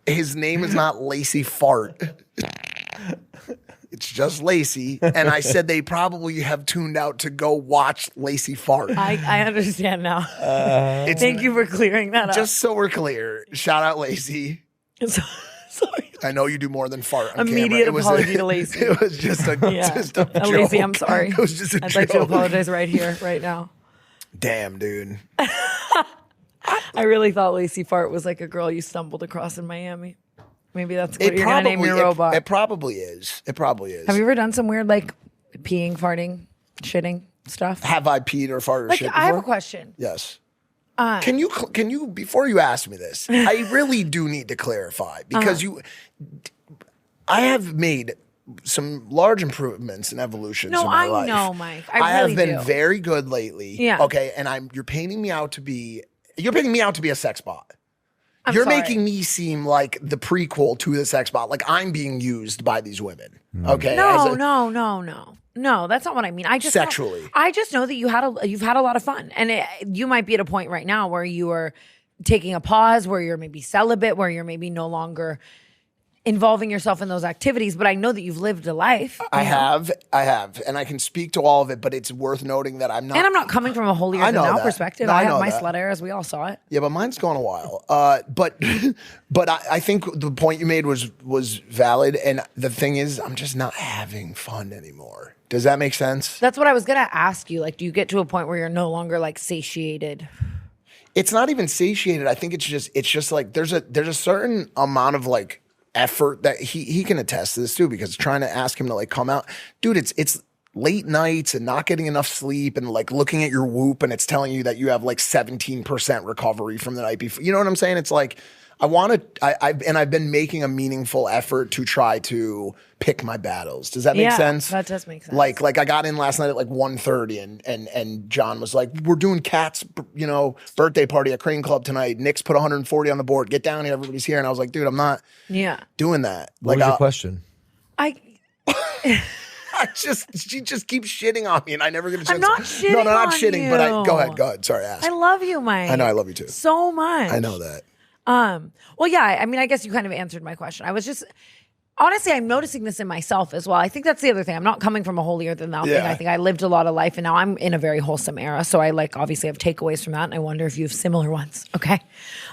His name is not Lacey Fart. It's just Lacey. And I said they probably have tuned out to go watch Lacey Fart. I understand now. It's Thank you for clearing that up. just so we're clear. Shout out Lacey. Sorry. I know you do more than fart on Immediate camera. apology to Lacey. It was just a, just a joke. Lacey, I'm sorry. It was just a I'd joke. like to apologize right here, right now. Damn, dude. I really thought Lacey Fart was like a girl you stumbled across in Miami. Maybe that's what you're going to name your robot. It probably is. It probably is. Have you ever done some weird like peeing, farting, shitting stuff? Have I peed or farted or Like, shit before? I have a question. Yes. Can you before you ask me this, I really do need to clarify because I have made some large improvements and evolutions in my life. No, Mike. I have really been do. very good lately. Yeah. Okay, and you're painting me out to be a sex bot. You're sorry. making me seem like the prequel to the sex bot, like I'm being used by these women. Okay. No, that's not what I mean. I just Sexually. I just know that you've had a lot of fun, and you might be at a point right now where you are taking a pause, where you're maybe celibate, where you're maybe no longer involving yourself in those activities. But I know that you've lived a life. I have, and I can speak to all of it, but it's worth noting that I'm not. And I'm not coming from a holier I than know thou that. perspective. No, I I have know my that. slut era, as we all saw it. Yeah, but mine's gone a while. But I think the point you made was valid, and the thing is, I'm just not having fun anymore. Does that make sense? That's what I was gonna ask you. Like, do you get to a point where you're no longer like satiated? It's not even satiated. I think it's just like there's a certain amount of like effort that he can attest to this too, because trying to ask him to like come out, dude, it's late nights and not getting enough sleep and like looking at your Whoop and it's telling you that you have like 17% recovery from the night before. You know what I'm saying? It's like I've been making a meaningful effort to try to pick my battles. Does that make sense? That does make sense. Like I got in last night at like 1:30 and John was like, we're doing Kat's, birthday party at Crane Club tonight. Nick's put 140 on the board. Get down here. Everybody's here. And I was like, dude, I'm not doing that. What was your question? She just keeps shitting on me and I never get a chance. I'm not shitting No, not on shitting, you. but go ahead. Sorry, ask. I love you, Mike. I know I love you too. So much. I know that. Well, yeah, I mean, I guess you kind of answered my question. I was just, honestly, I'm noticing this in myself as well. I think that's the other thing. I'm not coming from a holier than thou thing. I think I lived a lot of life and now I'm in a very wholesome era. So I obviously have takeaways from that. And I wonder if you have similar ones. Okay.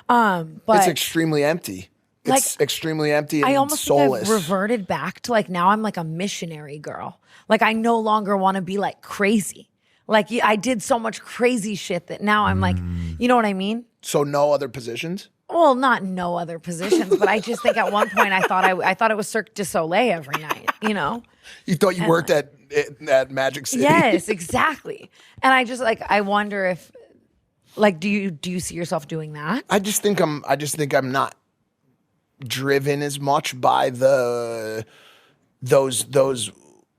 But it's extremely empty. It's extremely empty and I almost soulless. think I've reverted back to like, now I'm like a missionary girl. Like I no longer want to be like crazy. Like I did so much crazy shit that now I'm like, you know what I mean? So no other positions? Well, not no other positions, but I just think at one point I thought it was Cirque du Soleil every night, you know? You thought you worked at Magic City? Yes, exactly. And I just I wonder if do you see yourself doing that? I just think I'm not driven as much by those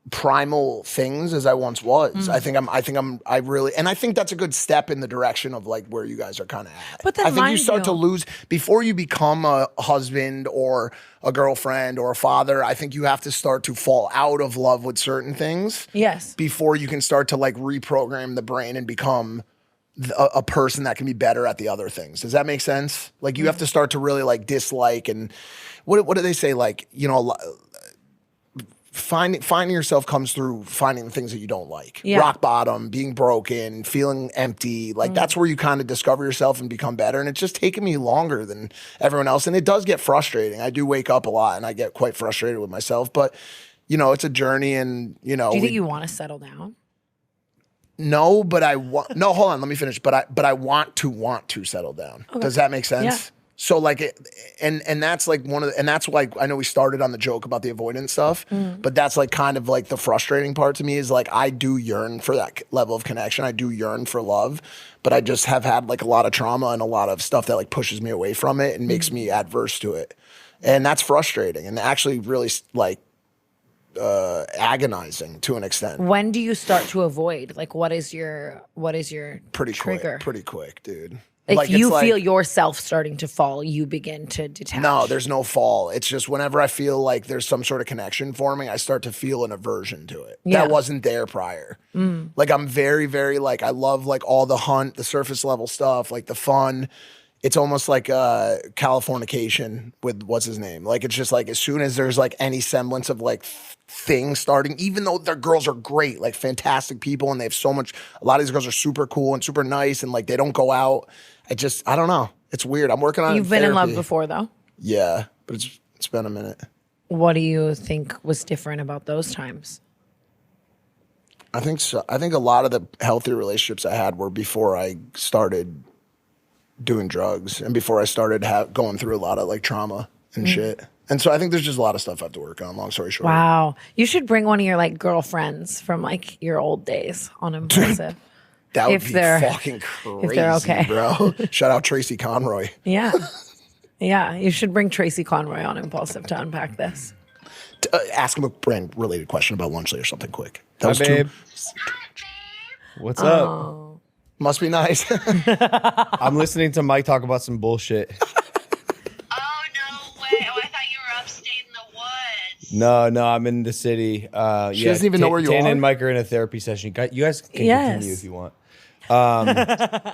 primal things as I once was. I think that's a good step in the direction of like where you guys are kind of at. But then I think you mind start you- to lose before you become a husband or a girlfriend or a father. I think you have to start to fall out of love with certain things. Yes. Before you can start to like reprogram the brain and become a person that can be better at the other things. Does that make sense? Like you have to start to really like dislike and what do they say? Like, finding yourself comes through finding the things that you don't like. Yeah. Rock bottom, being broken, feeling empty. Like that's where you kind of discover yourself and become better. And it's just taken me longer than everyone else. And it does get frustrating. I do wake up a lot and I get quite frustrated with myself. But, it's a journey and, Do you think you want to settle down? No, but no, hold on, let me finish. But I want to settle down. Okay. Does that make sense? Yeah. So like, and that's like and that's like, I know we started on the joke about the avoidance stuff, but that's like kind of like the frustrating part to me is like, I do yearn for that level of connection. I do yearn for love, but I just have had like a lot of trauma and a lot of stuff that like pushes me away from it and makes me adverse to it. And that's frustrating and actually really like agonizing to an extent. When do you start to avoid? Like, what is your trigger? Pretty quick, dude. If Like, you it's like- feel yourself starting to fall, you begin to detach. No, there's no fall. It's just whenever I feel like there's some sort of connection forming, I start to feel an aversion to it. Yeah. That wasn't there prior. Like I'm very, very like, I love like all the hunt, the surface level stuff, like the fun. It's almost like Californication with what's his name. Like it's just like as soon as there's like any semblance of like things starting, even though their girls are great, like fantastic people, and they have so much. A lot of these girls are super cool and super nice, and like they don't go out. I don't know. It's weird. I'm working on. You've been in love therapy. before, though. Yeah, but it's been a minute. What do you think was different about those times? I think so. I think a lot of the healthy relationships I had were before I started doing drugs and before I started going through a lot of like trauma and shit. And so I think there's just a lot of stuff I have to work on. Long story short. Wow, you should bring one of your like girlfriends from like your old days on Impulsive. That would If be they're- fucking crazy, if they're okay. bro. Shout out Tracy Conroy. Yeah, yeah. You should bring Tracy Conroy on Impulsive to unpack this. Ask him a brand related question about lunch or something quick. That Hi, was babe. too. What's up? Must be nice. I'm listening to Mike talk about some bullshit. Oh, no way. Oh, I thought you were upstate in the woods. No, I'm in the city. She doesn't even know where you Tana are? and Mike are in a therapy session. You guys can Yes. continue if you want.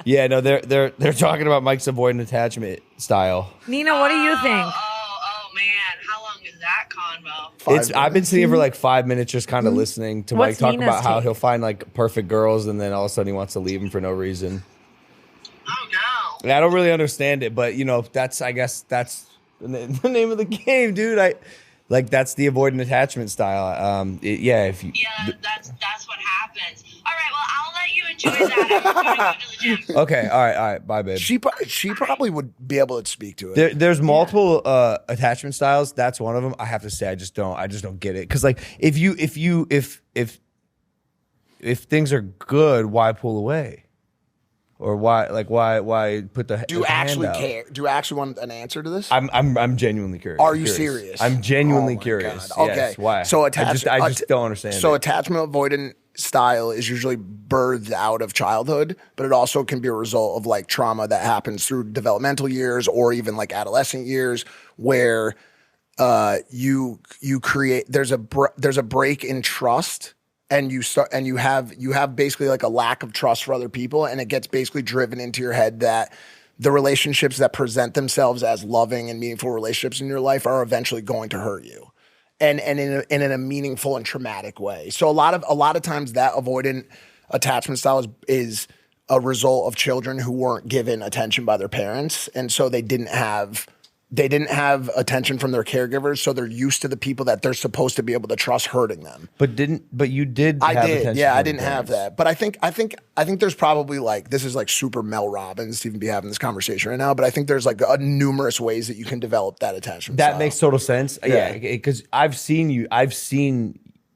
Yeah, no, they're talking about Mike's avoidant attachment style. Nina, what do you think? Oh, man. How long is that convo? I've been sitting here for like 5 minutes just kind of listening to What's Mike talk Nina's about how take? he'll find like perfect girls and then all of a sudden he wants to leave them for no reason. Oh, no. And I don't really understand it, but you know, I guess that's the name of the game, dude. That's the avoidant attachment style. Yeah, that's what happens. All right, well, I'll let you enjoy that. I'm going to go to the gym. Okay, all right, bye, babe. she probably would be able to speak to it. There's multiple attachment styles. That's one of them. I have to say, I just don't get it. Because like, if things are good, why pull away? Or why put the Do you the hand actually out? care? Do you actually want an answer to this? I'm genuinely curious. Are you serious? I'm genuinely Oh my curious. God. Okay. Yes. Why? So I just don't understand. So it. attachment avoidant style is usually birthed out of childhood, but it also can be a result of like trauma that happens through developmental years or even like adolescent years, where you create there's a break in trust. And you have basically like a lack of trust for other people, and it gets basically driven into your head that the relationships that present themselves as loving and meaningful relationships in your life are eventually going to hurt you, and in a meaningful and traumatic way. So a lot of times that avoidant attachment style is a result of children who weren't given attention by their parents, and so they didn't have attention from their caregivers, so they're used to the people that they're supposed to be able to trust hurting them. But you did. I have did. attention Yeah, from I your didn't have parents. that. But I think there's probably like, this is like super Mel Robbins to even be having this conversation right now, but I think there's like numerous ways that you can develop that attachment That style. makes total sense. Yeah. Yeah, because I've seen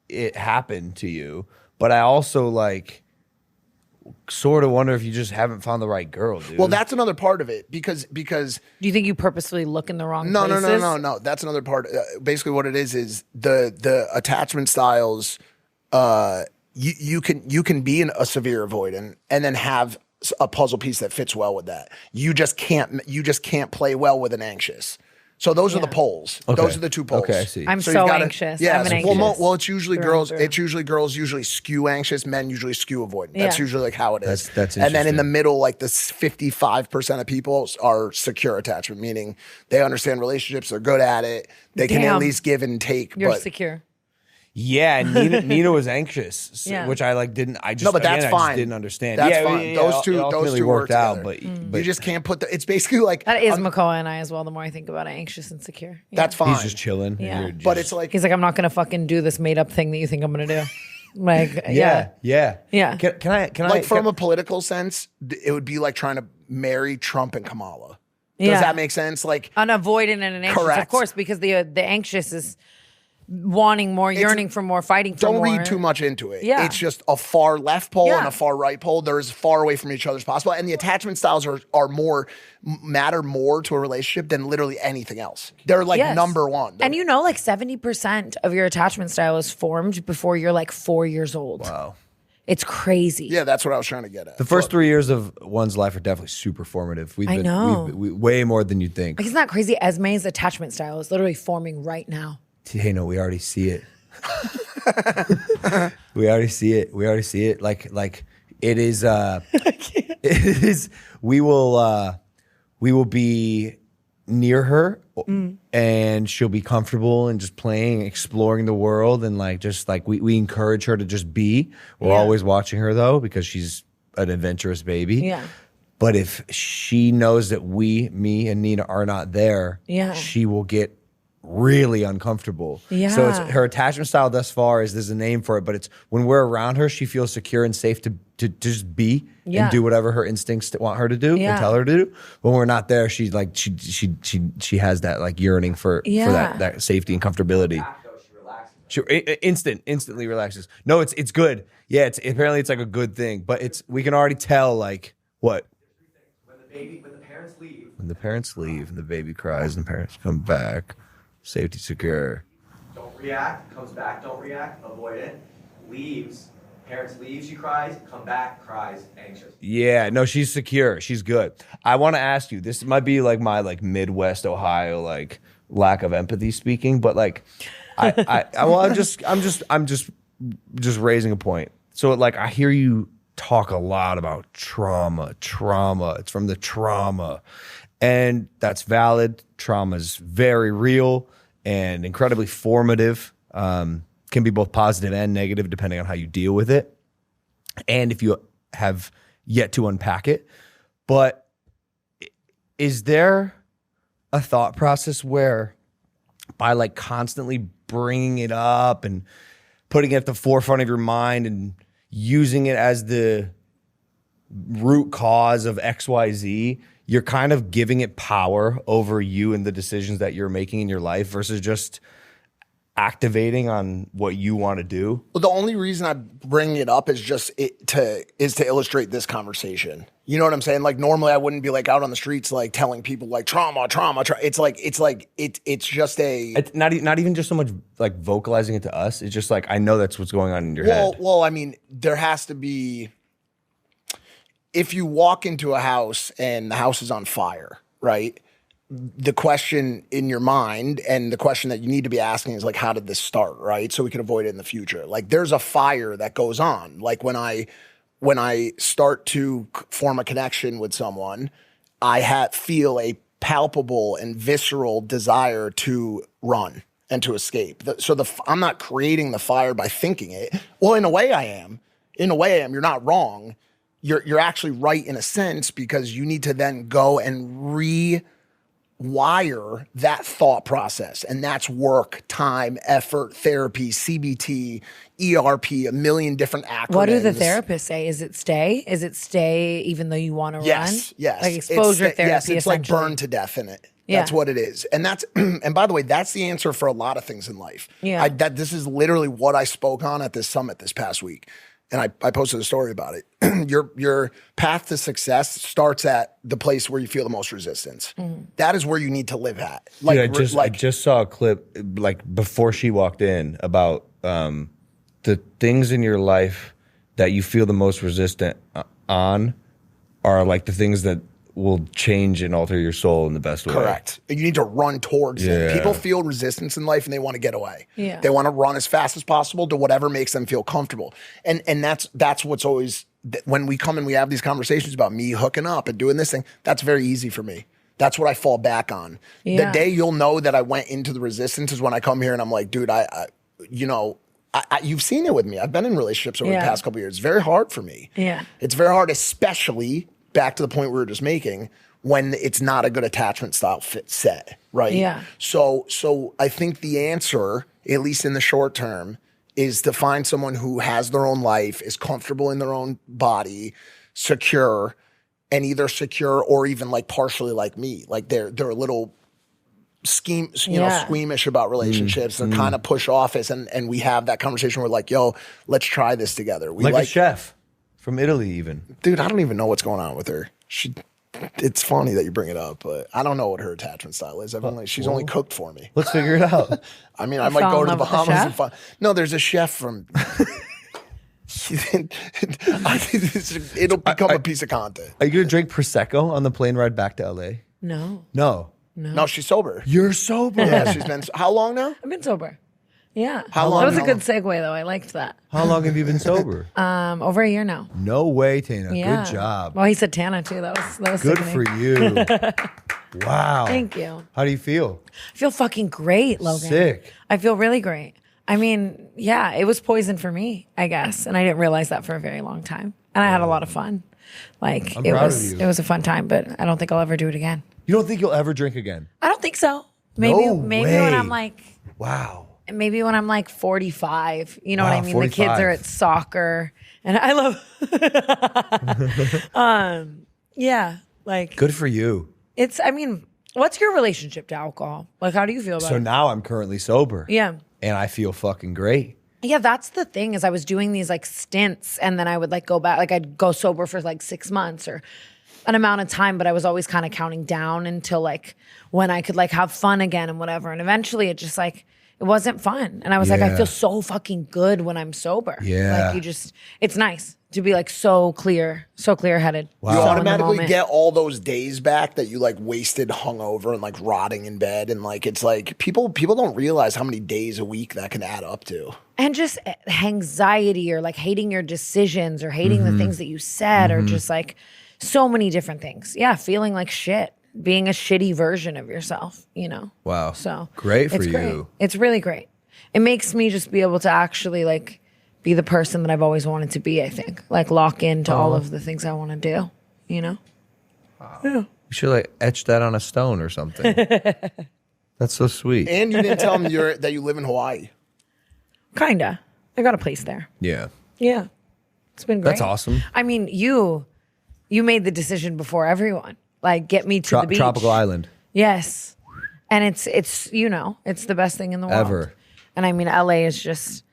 it happen to you, but I also like sort of wonder if you just haven't found the right girl, dude. Well, that's another part of it because Do you think you purposefully look in the wrong no, places? no. That's another part. Basically, what it is the attachment styles. You can be a severe avoidant and then have a puzzle piece that fits well with that. You just can't play well with an anxious. So those are the poles. Okay. Those are the two poles. Okay, I see. I'm So so you've gotta- anxious. Yeah, I'm an well, anxious. well, it's usually through girls. and through. It's usually girls usually skew anxious. Men usually skew avoidant. That's Yeah. usually like how it is. That's And then in the interesting. middle, like the 55% of people are secure attachment, meaning they understand relationships. They're good at it. They can at Damn. least give and take. You're but secure. Yeah, Nina was anxious, Yeah. which I like didn't. I just No, but that's again, I just fine. didn't understand. That's yeah, fine. yeah, Those it two ultimately work worked out, together. but you just can't put it's basically like That is Makoa and I as well. The more I think about it, anxious and secure. Yeah. that's fine. he's just chilling. Yeah. You're but just- it's like He's like, I'm not gonna fucking do this made up thing that you think I'm gonna do. Like, yeah. Yeah. Can I like from a political sense, it would be like trying to marry Trump and Kamala. Does Yeah. that make sense? Like An avoidant and an anxious, Correct. of course, because the anxious is wanting more, yearning for more, fighting for more. Don't read too much into it. Yeah. It's just a far left pole Yeah. and a far right pole. They're as far away from each other as possible. And the attachment styles matter more to a relationship than literally anything else. They're like Yes. number one. And like 70% of your attachment style is formed before you're like 4 years old. Wow. It's crazy. Yeah, that's what I was trying to get at. The first 3 years of one's life are definitely super formative. I know. Way more than you'd think. Like, isn't that crazy? Esme's attachment style is literally forming right now. Hey, no, we already see it. We already see it. Like it is. It is. We will be near her, and she'll be comfortable and just playing, exploring the world, and like just like we encourage her to just be. We're always watching her though because she's an adventurous baby. Yeah. But if she knows that me and Nina are not there, she will get really uncomfortable. Yeah. So it's her attachment style thus far there's a name for it, but it's when we're around her, she feels secure and safe to just be and do whatever her instincts want her to do and tell her to do. When we're not there, she's like she has that like yearning for that safety and comfortability. She instantly relaxes. No, it's good. Yeah, apparently it's like a good thing, but we can already tell like what. When the parents leave and the baby cries and the parents come back. Safety secure. Don't react, comes back, don't react, avoid it. Leaves, parents leave, she cries, come back, cries, anxious. Yeah, no, she's secure. She's good. I want to ask you, this might be like my like Midwest Ohio like lack of empathy speaking, but like I'm just raising a point. So like I hear you talk a lot about trauma. It's from the trauma. And that's valid. Trauma is very real and incredibly formative. Can be both positive and negative depending on how you deal with it. And if you have yet to unpack it. But is there a thought process where by like constantly bringing it up and putting it at the forefront of your mind and using it as the root cause of XYZ, you're kind of giving it power over you and the decisions that you're making in your life versus just activating on what you want to do? Well, the only reason I bring it up is just to illustrate this conversation. You know what I'm saying? Like normally I wouldn't be like out on the streets like telling people like trauma. It's just It's not even just so much like vocalizing it to us. It's just like I know that's what's going on in your head. Well, I mean, there has to be. If you walk into a house and the house is on fire, right? The question in your mind and the question that you need to be asking is like, how did this start, right? So we can avoid it in the future. Like there's a fire that goes on. Like when I start to form a connection with someone, I feel a palpable and visceral desire to run and to escape. I'm not creating the fire by thinking it. Well, in a way I am. You're not wrong. You're actually right in a sense because you need to then go and rewire that thought process. And that's work, time, effort, therapy, CBT, ERP, a million different acronyms. What do the therapists say? Is it stay? Is it stay even though you want to run? Yes. Like exposure therapy. Yes, it's like burn to death in it. Yeah. That's what it is. And that's and by the way, that's the answer for a lot of things in life. Yeah. This is literally what I spoke on at this summit this past week. And I posted a story about it. Your path to success starts at the place where you feel the most resistance. That is where you need to live at. Like, Dude, I just saw a clip like before she walked in about the things in your life that you feel the most resistant on are like the things that will change and alter your soul in the best way. Correct. You need to run towards them. People feel resistance in life and they want to get away. Yeah. They want to run as fast as possible to whatever makes them feel comfortable. And that's what's always, when we come and we have these conversations about me hooking up and doing this thing, that's very easy for me. That's what I fall back on. Yeah. The day you'll know that I went into the resistance is when I come here and I'm like, dude, you've seen it with me. I've been in relationships over the past couple of years. It's very hard for me. Yeah. It's very hard, especially back to the point we were just making, when it's not a good attachment style fit set, right? Yeah. So I think the answer, at least in the short term, is to find someone who has their own life, is comfortable in their own body, secure, and either secure or even like partially like me. Like they're a little squeamish about relationships and kind of push office, and we have that conversation where like, yo, let's try this together. We like a chef from Italy, even. Dude, I don't even know what's going on with her. It's funny that you bring it up, but I don't know what her attachment style is. She's only cooked for me. Let's figure it out. I mean, I might go to the Bahamas and find. No, there's a chef from. I think it'll become a piece of content. Are you gonna drink prosecco on the plane ride back to LA? No. No, she's sober. You're sober. Yeah, she's been. How long now? I've been sober. Yeah. How long? That was a good segue, though. I liked that. How long have you been sober? Over a year now. No way, Tana. Yeah. Good job. Well, he said Tana too. That was Good sickening. for you. Wow. Thank you. How do you feel? I feel fucking great, Logan. Sick. I feel really great. I mean, yeah, it was poison for me, I guess, and I didn't realize that for a very long time. And I had a lot of fun. Like I'm proud of you. It was a fun time, but I don't think I'll ever do it again. You don't think you'll ever drink again? I don't think so. Maybe No when way. I'm like. Wow. Maybe when I'm like 45, you know Wow, what I mean? 45. The kids are at soccer and I love, yeah, like Good for you. what's your relationship to alcohol? Like, how do you feel about So it? now I'm currently sober. Yeah. And I feel fucking great. Yeah, that's the thing is I was doing these like stints and then I would like go back, like I'd go sober for like 6 months or an amount of time, but I was always kind of counting down until like when I could like have fun again and whatever. And eventually it just like, it wasn't fun. And I was like, I Yeah. feel so fucking good when I'm sober. Yeah. Like it's nice to be like so clear-headed. Wow. You So in the automatically moment. get all those days back that you like wasted hungover and like rotting in bed, and like it's like people don't realize how many days a week that can add up to. And just anxiety or like hating your decisions or hating the things that you said or just like so many different things. Yeah, feeling like shit. Being a shitty version of yourself, you know? Wow. So Great for it's you. Great. It's really great. It makes me just be able to actually like be the person that I've always wanted to be, I think. Like lock into all of the things I want to do, you know? You should like etch that on a stone or something. That's so sweet. And you didn't tell them that you live in Hawaii. Kinda. I got a place there. Yeah. Yeah. It's been great. That's awesome. I mean, you made the decision before everyone. Like get me to the beach. Tropical island. Yes. And it's you know, it's the best thing in the world. Ever. And I mean, LA is just,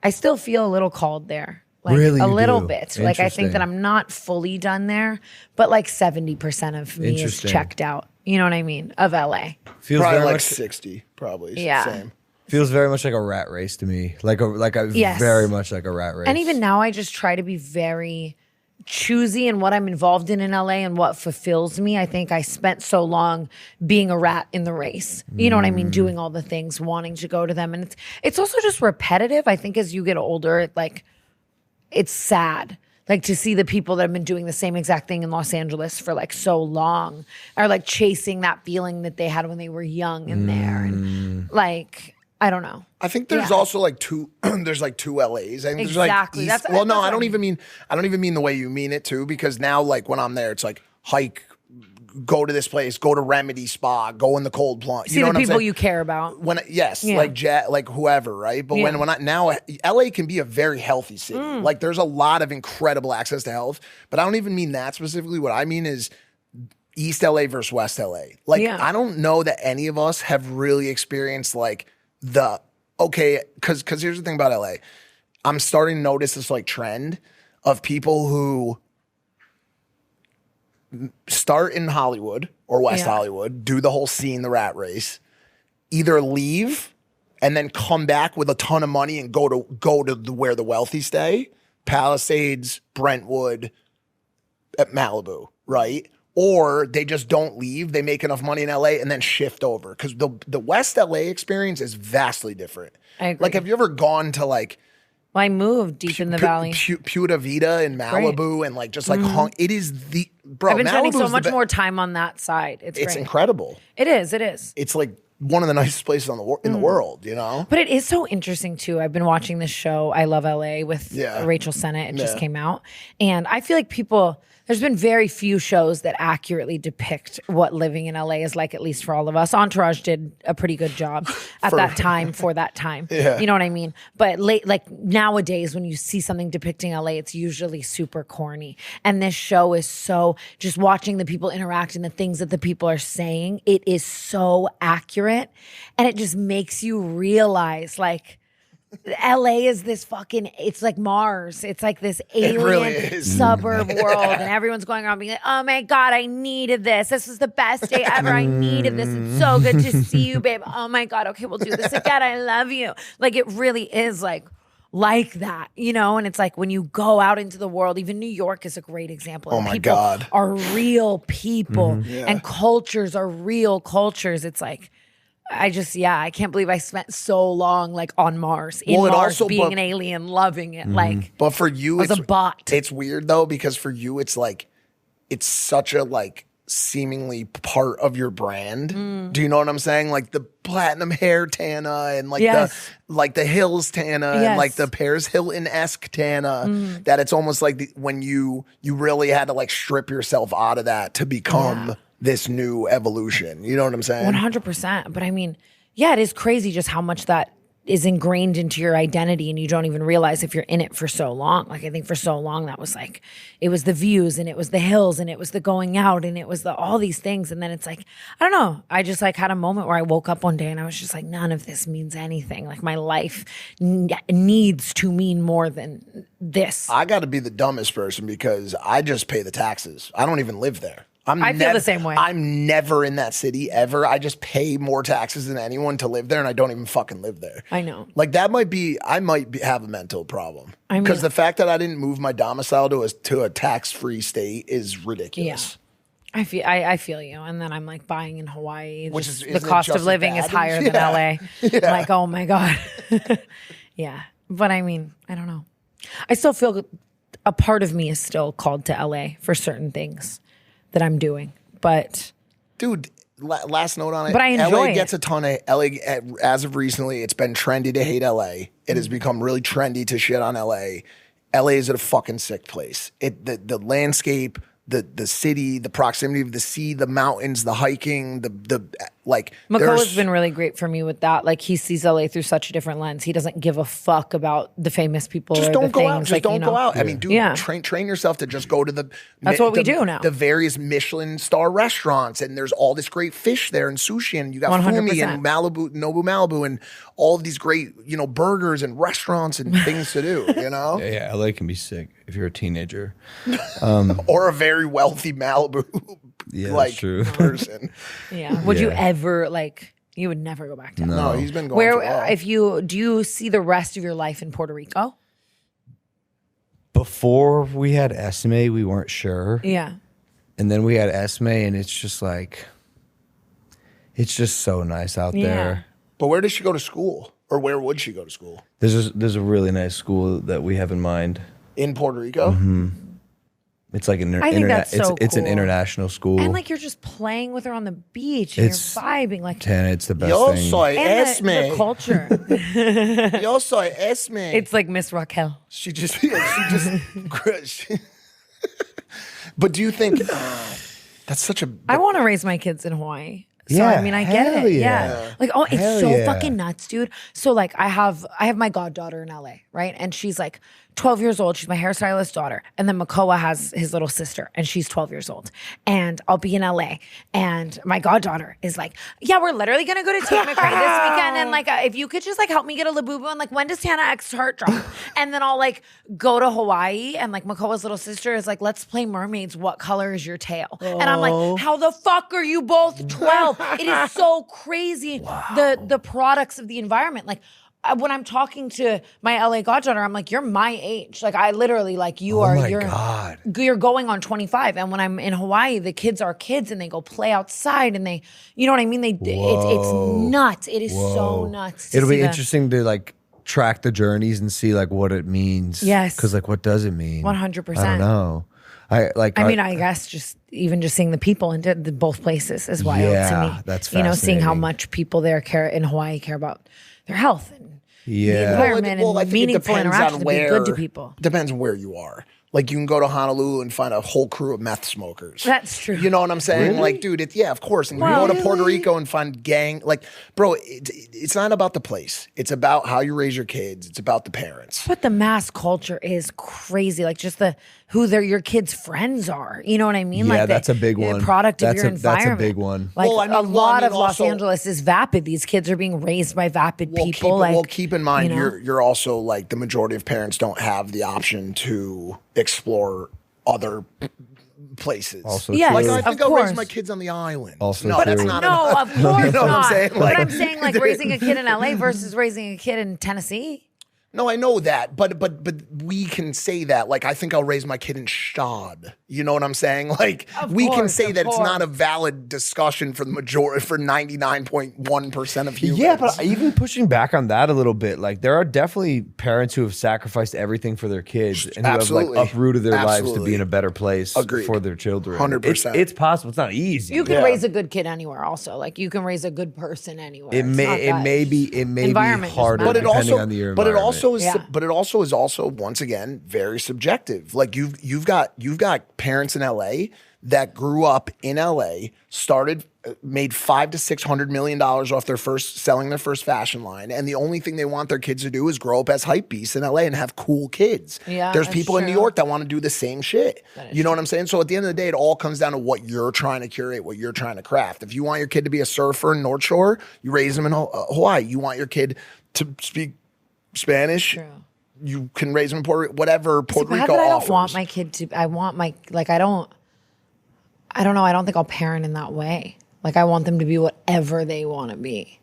I still feel a little called there. Like Really, a you little do? bit. Like I think that Interesting. I'm not fully done there, but like 70% of me is Interesting. checked out. You know what I mean? Of LA. Feels Probably very like much 60, probably. Yeah. Same. feels very much like a rat race to me. Like a Yes. very much like a rat race. And even now, I just try to be very choosy in what I'm involved in LA and what fulfills me. I think I spent so long being a rat in the race. You know what I mean? Doing all the things, wanting to go to them. And it's also just repetitive. I think as you get older, it's sad. Like to see the people that have been doing the same exact thing in Los Angeles for like so long are like chasing that feeling that they had when they were young in there. And like, I don't know. I think there's also like two. There's like two LAs. I think Exactly. there's like That's- well, no, that's I what don't I even mean. I don't even mean the way you mean it too. Because now, like when I'm there, it's like hike, go to this place, go to Remedy Spa, go in the cold plunge. See You know the what I'm people saying? you care about. When yes, Yeah. like whoever, right? But Yeah. when I now LA can be a very healthy city. Like there's a lot of incredible access to health. But I don't even mean that specifically. What I mean is East LA versus West LA. Like Yeah. I don't know that any of us have really experienced like because here's the thing about LA. I'm starting to notice this like trend of people who start in Hollywood or West Yeah. Hollywood, do the whole scene, the rat race, either leave and then come back with a ton of money and go to where the wealthy stay, Palisades, Brentwood, at Malibu, right? Or they just don't leave. They make enough money in LA and then shift over. Because the West LA experience is vastly different. I agree. Like, have you ever gone to like Well, I moved deep in the valley. Puta Vida in Malibu and like just like hung? It is the bro. I've been spending Malibu so is much the more time on that side. It's It's great. incredible. It is. It is. It's like one of the nicest places in the world. You know. But it is so interesting too. I've been watching this show, I Love LA, with Yeah. Rachel Sennett. It just Yeah. came out. And I feel like There's been very few shows that accurately depict what living in LA is like, at least for all of us. Entourage did a pretty good job at that time for that time. Yeah. You know what I mean? But like nowadays, when you see something depicting LA, it's usually super corny. And this show is so, just watching the people interact and the things that the people are saying, it is so accurate. And it just makes you realize, like, LA is this fucking, it's like Mars. It's like this alien really suburb world. And everyone's going around being like, oh my God, I needed this. This was the best day ever. I needed this. It's so good to see you, babe. Oh my God. Okay, we'll do this again. I love you. Like, it really is like that, you know? And it's like when you go out into the world, even New York is a great example. Oh my people God. are real people and cultures are real cultures. It's like, I can't believe I spent so long like on Mars, in Mars, being an alien, loving it. Like, but for you, it's a bot. It's weird though, because for you, it's like, it's such a like seemingly part of your brand. Do you know what I'm saying? Like the platinum hair Tana and like the Hills Tana and like the Paris Hilton-esque Tana, that it's almost like when you really had to like strip yourself out of that to become this new evolution. You know what I'm saying? 100%. But I mean, yeah, it is crazy just how much that is ingrained into your identity and you don't even realize if you're in it for so long. Like, I think for so long that was like, it was the views and it was the hills and it was the going out and it was the all these things. And then it's like, I don't know. I just like had a moment where I woke up one day and I was just like, none of this means anything. Like, my life needs to mean more than this. I got to be the dumbest person because I just pay the taxes. I don't even live there. I feel the same way. I'm never in that city ever. I just pay more taxes than anyone to live there, and I don't even fucking live there. I know. Like, that might be, I might have a mental problem. Because the fact that I didn't move my domicile to a tax-free state is ridiculous. Yeah. I feel you. And then I'm like buying in Hawaii. Which just, is the cost of living is higher than LA. I'm like, oh my God. Yeah. But I mean, I don't know. I still feel a part of me is still called to LA for certain things that I'm doing. But dude, last note on it. But I enjoy LA gets a ton of LA. As of recently, it's been trendy to hate LA. It has become really trendy to shit on LA. LA is a fucking sick place. The landscape, the city, the proximity of the sea, the mountains, the hiking, the like. McCall has been really great for me with that. Like, he sees LA through such a different lens. He doesn't give a fuck about the famous people. Just or don't the go things. out. Just like, don't go out. Yeah. I mean, dude, train yourself to just go to the. That's what we do now. The various Michelin star restaurants, and there's all this great fish there and sushi, and you got 100%. Fumi and Nobu Malibu, and all of these great burgers and restaurants and things to do. You know. Yeah, LA can be sick if you're a teenager, or a very wealthy Malibu. Yeah, like that's true. person. Yeah. Would you ever like? You would never go back to LA. No, he's been going. For a while. Do you see the rest of your life in Puerto Rico? Before we had Esme, we weren't sure. Yeah. And then we had Esme, and it's just like, it's just so nice out there. But where does she go to school? Or where would she go to school? There's a really nice school that we have in mind. In Puerto Rico? Mm-hmm. It's like an I think that's so it's an cool. international school. And like, you're just playing with her on the beach and It's you're vibing. Like, Tana, it's the best Yo thing. soy and Esme. the culture. Yo soy Esme. It's like Miss Raquel. She just But do you think that's such a I want to raise my kids in Hawaii. So Yeah, I mean, I get hell it. yeah. Like, oh, it's Hell so yeah. fucking nuts, dude. So like, I have my goddaughter in LA, right? And she's like 12 years old. She's my hairstylist daughter. And then Makoa has his little sister and she's 12 years old. And I'll be in LA and my goddaughter is like, yeah, we're literally going to go to Tame this weekend. And like, if you could just like help me get a Labubu and like, when does Tana X heart drop? And then I'll like go to Hawaii and like Makoa's little sister is like, let's play mermaids. What color is your tail? And I'm like, how the fuck are you both 12? It is so crazy. The products of the environment. Like, when I'm talking to my LA goddaughter, I'm like, you're my age. Like, I literally, like, you're going on 25. And when I'm in Hawaii, the kids are kids and they go play outside and they, you know what I mean? It's nuts. It is so nuts. It'll be interesting to like track the journeys and see like what it means. Yes. Because like, what does it mean? 100%. I don't know. I guess just seeing the people in both places is wild to me. That's fascinating. Seeing how fascinating. much people there in Hawaii care about their health and the Yeah. environment Well, I and think it meaningful depends interactions on and be good to people. Depends on where you are. Like you can go to Honolulu and find a whole crew of meth smokers. That's true. You know what I'm saying? Really? Like, dude, yeah, of course. And you go to Puerto Rico and find gang. Like, bro, it's not about the place. It's about how you raise your kids. It's about the parents. But the mass culture is crazy. Like just who your kids' friends are. You know what I mean? Yeah, like that's a big one. Product of your environment. That's a big one. Like Well, I mean, a lot of Los also- Angeles is vapid. These kids are being raised by vapid people. Keep in mind, you know? you're also like the majority of parents don't have the option to explore other places. Also Yes, like true. I think of I'll raise course. my kids on the island. Also no, true. that's not. No, enough. of course You know what I'm not. saying? But Like- I'm saying like raising a kid in LA versus raising a kid in Tennessee. No, I know that, but we can say that. Like, I think I'll raise my kid in Shad. You know what I'm saying? Like, Of we can course, say of that it's not course. a valid discussion for the majority, for 99.1% of humans. Yeah, but even pushing back on that a little bit, like there are definitely parents who have sacrificed everything for their kids and who Absolutely. have like uprooted their lives to Absolutely. be in a better place Agreed. for their children. 100%. It's possible. It's not easy. You can Yeah. raise a good kid anywhere. Also, like you can raise a good person anywhere. It It's not that. may be Environment just harder matters. depending on your but it environment. also is, Yeah. but it also is also once again very subjective. Like you've got parents in LA that grew up in LA, made $500 to $600 million off selling their first fashion line, and the only thing they want their kids to do is grow up as hype beasts in LA and have cool kids. Yeah, there's that's people in New true. York that want to do the same shit. That is You know what I'm saying? So at the end of the day, it all comes down to what you're trying to curate, what you're trying to craft. If you want your kid to be a surfer in North Shore, you raise them in Hawaii. You want your kid to speak Spanish. True. You can raise them in Puerto Rico, whatever Puerto But Rico I don't offers. want my kid to. I want my like. I don't know. I don't think I'll parent in that way. Like I want them to be whatever they want to be.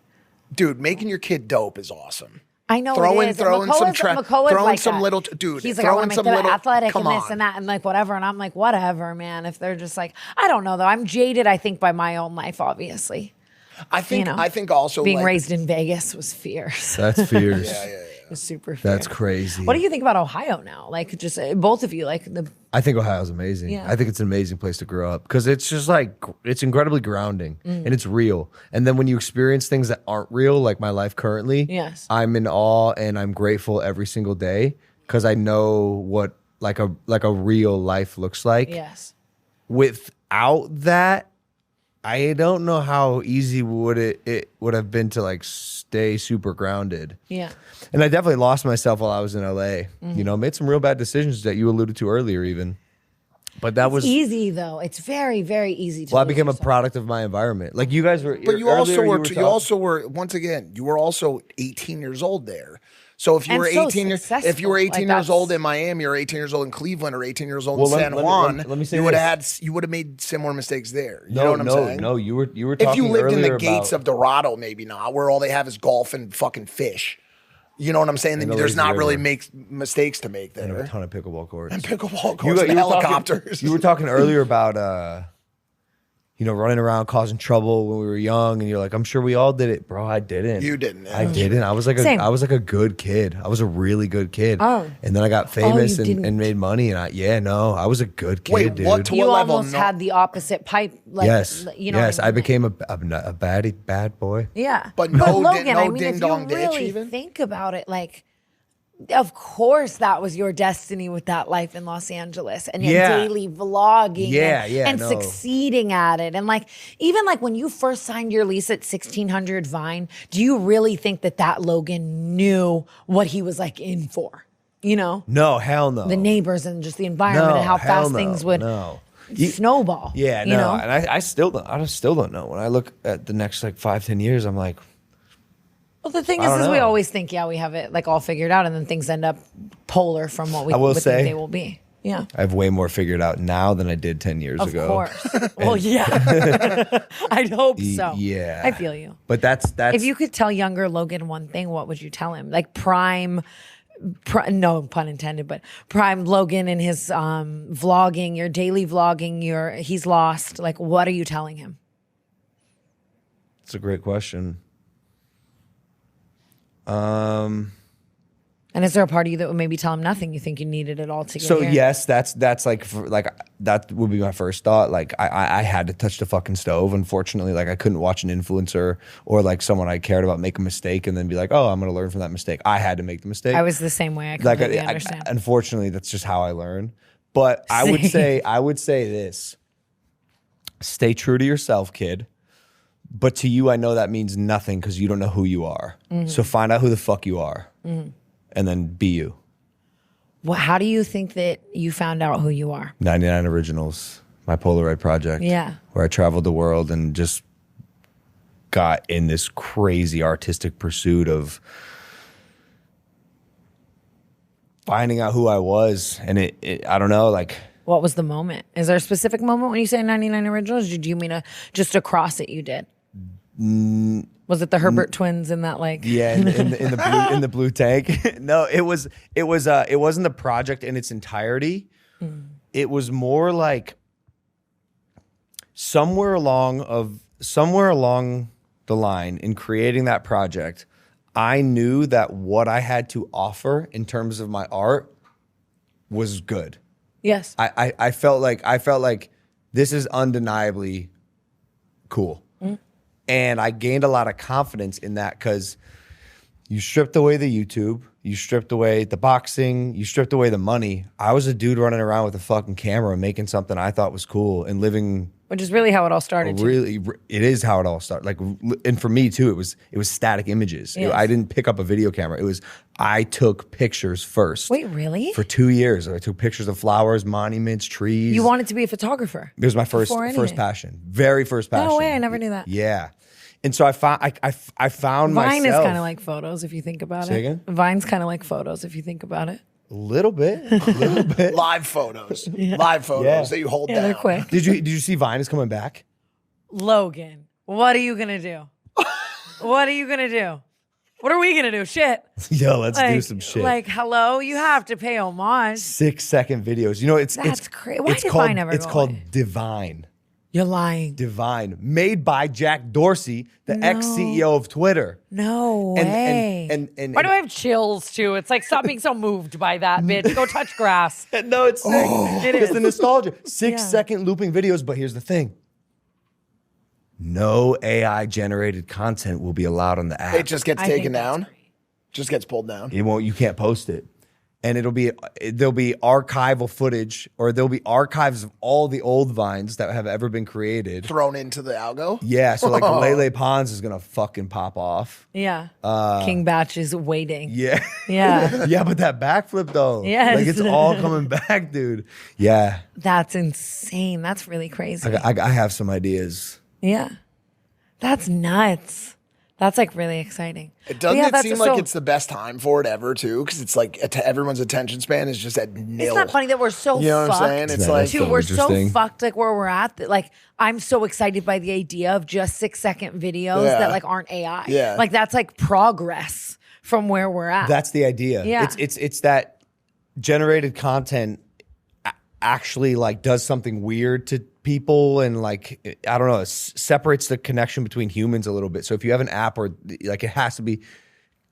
Dude, making your kid dope is awesome. I know Throwing- it is. throwing And some Makoa's throwing like some that. little- dude, He's like, I throwing want to make some them little- athletic come and this on. and that and like whatever. And I'm like, whatever, man. If they're just like, I don't know though. I'm jaded. I think by my own life, obviously. I think You know, I think also Being like, raised in Vegas was fierce. That's fierce. It was super fierce. That's crazy. What do you think about Ohio now? Like, just both of you, like the. I think Ohio's amazing. Yeah. I think it's an amazing place to grow up because it's just like it's incredibly grounding Mm. and it's real. And then when you experience things that aren't real, like my life currently, Yes. I'm in awe and I'm grateful every single day because I know what like a real life looks like. Yes. Without that, I don't know how easy it would have been to like stay super grounded. Yeah. And I definitely lost myself while I was in LA. Mm-hmm. You know, made some real bad decisions that you alluded to earlier, even. But that was Easy though. It's very, very easy to. well. I lose became a yourself. product of my environment. Like you guys were, But you earlier also were talking- you also were once again, you were also 18 years old there. So if you And were so 18 if successful. you were 18 Like, years that's- old in Miami or 18 years old in Cleveland or 18 years old Well, in let- San let me- Juan, let me say you would this. have you would have made similar mistakes there. You know what I'm saying? No, you were talking If you lived in the earlier gates about- of Dorado, maybe not, where all they have is golf and fucking fish. You know what I'm saying? Then the there's lazy not really river. mistakes to make and a there. ton of pickleball courts. And pickleball You- courts and you were talking- helicopters. you were talking earlier about running around causing trouble when we were young, and you're like, I'm sure we all did it, bro. I didn't. You didn't, I yeah. didn't. I was like Same. a good kid. I was a really good kid. Oh. And then I got famous you and didn't. made money, and I was a good kid, Wait, dude. what to You what level? almost No. had the opposite pipe. Like, Yes. You know. yes. what I mean? became a bad boy. Yeah. But no Logan, no I mean, ding if dong you ditch really even? think about it, like, of course that was your destiny with that life in Los Angeles and your Yeah. daily vlogging and no. succeeding at it. And like, even like when you first signed your lease at 1600 Vine, do you really think that Logan knew what he was like in for? You know? No, hell no. The neighbors and just the environment and how hell fast no, things would no. snowball. Yeah, you no. know? And I still don't know. When I look at the next like 5-10 years, I'm like, Well, the thing I don't is we know. always think, we have it like all figured out, and then things end up polar from what we I will would say- think they will be. Yeah, I have way more figured out now than I did 10 years of ago. course. Well, yeah, I'd hope so. Yeah. I feel you. But that's If you could tell younger Logan one thing, what would you tell him? Like no pun intended, but prime Logan in his vlogging, your daily vlogging, he's lost. Like, what are you telling him? It's a great question. And is there a part of you that would maybe tell him nothing? You think you needed it all to get So here? yes, that's like that would be my first thought. Like I had to touch the fucking stove. Unfortunately, like I couldn't watch an influencer or like someone I cared about make a mistake and then be like, oh, I'm gonna learn from that mistake. I had to make the mistake. I was the same way. I like completely understand. unfortunately, that's just how I learn. But I would say this. Stay true to yourself, kid. But to you, I know that means nothing because you don't know who you are. So find out who the fuck you are and then be you. Well, how do you think that you found out who you are? 99 Originals, my Polaroid project. Yeah. Where I traveled the world and just got in this crazy artistic pursuit of finding out who I was. And I don't know, like... What was the moment? Is there a specific moment when you say 99 Originals? Did you mean just across it you did? Was it the Herbert twins in that like? Yeah, in the blue tank. No, it wasn't the project in its entirety. It was more like somewhere along the line in creating that project, I knew that what I had to offer in terms of my art was good. Yes. I felt like this is undeniably cool. And I gained a lot of confidence in that because you stripped away the YouTube, you stripped away the boxing, you stripped away the money. I was a dude running around with a fucking camera making something I thought was cool and living. Which is really how it all started. Really, it is how it all started. Like, and for me too, it was static images. Yes. I didn't pick up a video camera. I took pictures first. Wait, really? For 2 years, I took pictures of flowers, monuments, trees. You wanted to be a photographer? It was my first passion, very first passion. No way, I never knew that. Yeah, and so I found Vine myself. is kind of like photos if you think about Say it. again? Vine's kind of like photos if you think about it. A little bit. Live photos. Live photos Yeah. that you hold Yeah, down. they're quick. Did you see Vine is coming back? Logan, what are you gonna do? What are you gonna do? What are we gonna do? Shit. Yo, let's do some shit. Like, hello, you have to pay homage. 6-second videos. You know, That's crazy. Why it's did called, Vine ever It's go called away? Divine. You're lying. Divine, made by Jack Dorsey, the ex-CEO of Twitter. No way. And Why do I have chills too? It's like, stop being so moved by that, bitch. Go touch grass. no, it's sick. It It's is. the nostalgia. 6-second looping videos, but here's the thing. No AI generated content will be allowed on the app. It just gets I think taken that's down. great. Just gets pulled down. You can't post it. And there'll be archival footage, or there'll be archives of all the old Vines that have ever been created. Thrown into the algo. Yeah, so like Lele Pons is gonna fucking pop off. Yeah. King Batch is waiting. Yeah. Yeah. Yeah, but that backflip though. Yes. Like it's all coming back, dude. Yeah. That's insane. That's really crazy. I have some ideas. Yeah. That's nuts. That's like really exciting. Doesn't it seem like it's the best time for it ever too? Because it's like everyone's attention span is just at nil. It's not funny that we're so You know what fucked. I'm saying? It's like Too, we're so interesting. fucked like where we're at that like I'm so excited by the idea of just 6-second videos Yeah. that like aren't AI. Yeah. Like that's like progress from where we're at. That's the idea. Yeah. It's that generated content actually like does something weird to people and like I don't know, separates the connection between humans a little bit. So if you have an app or like it has to be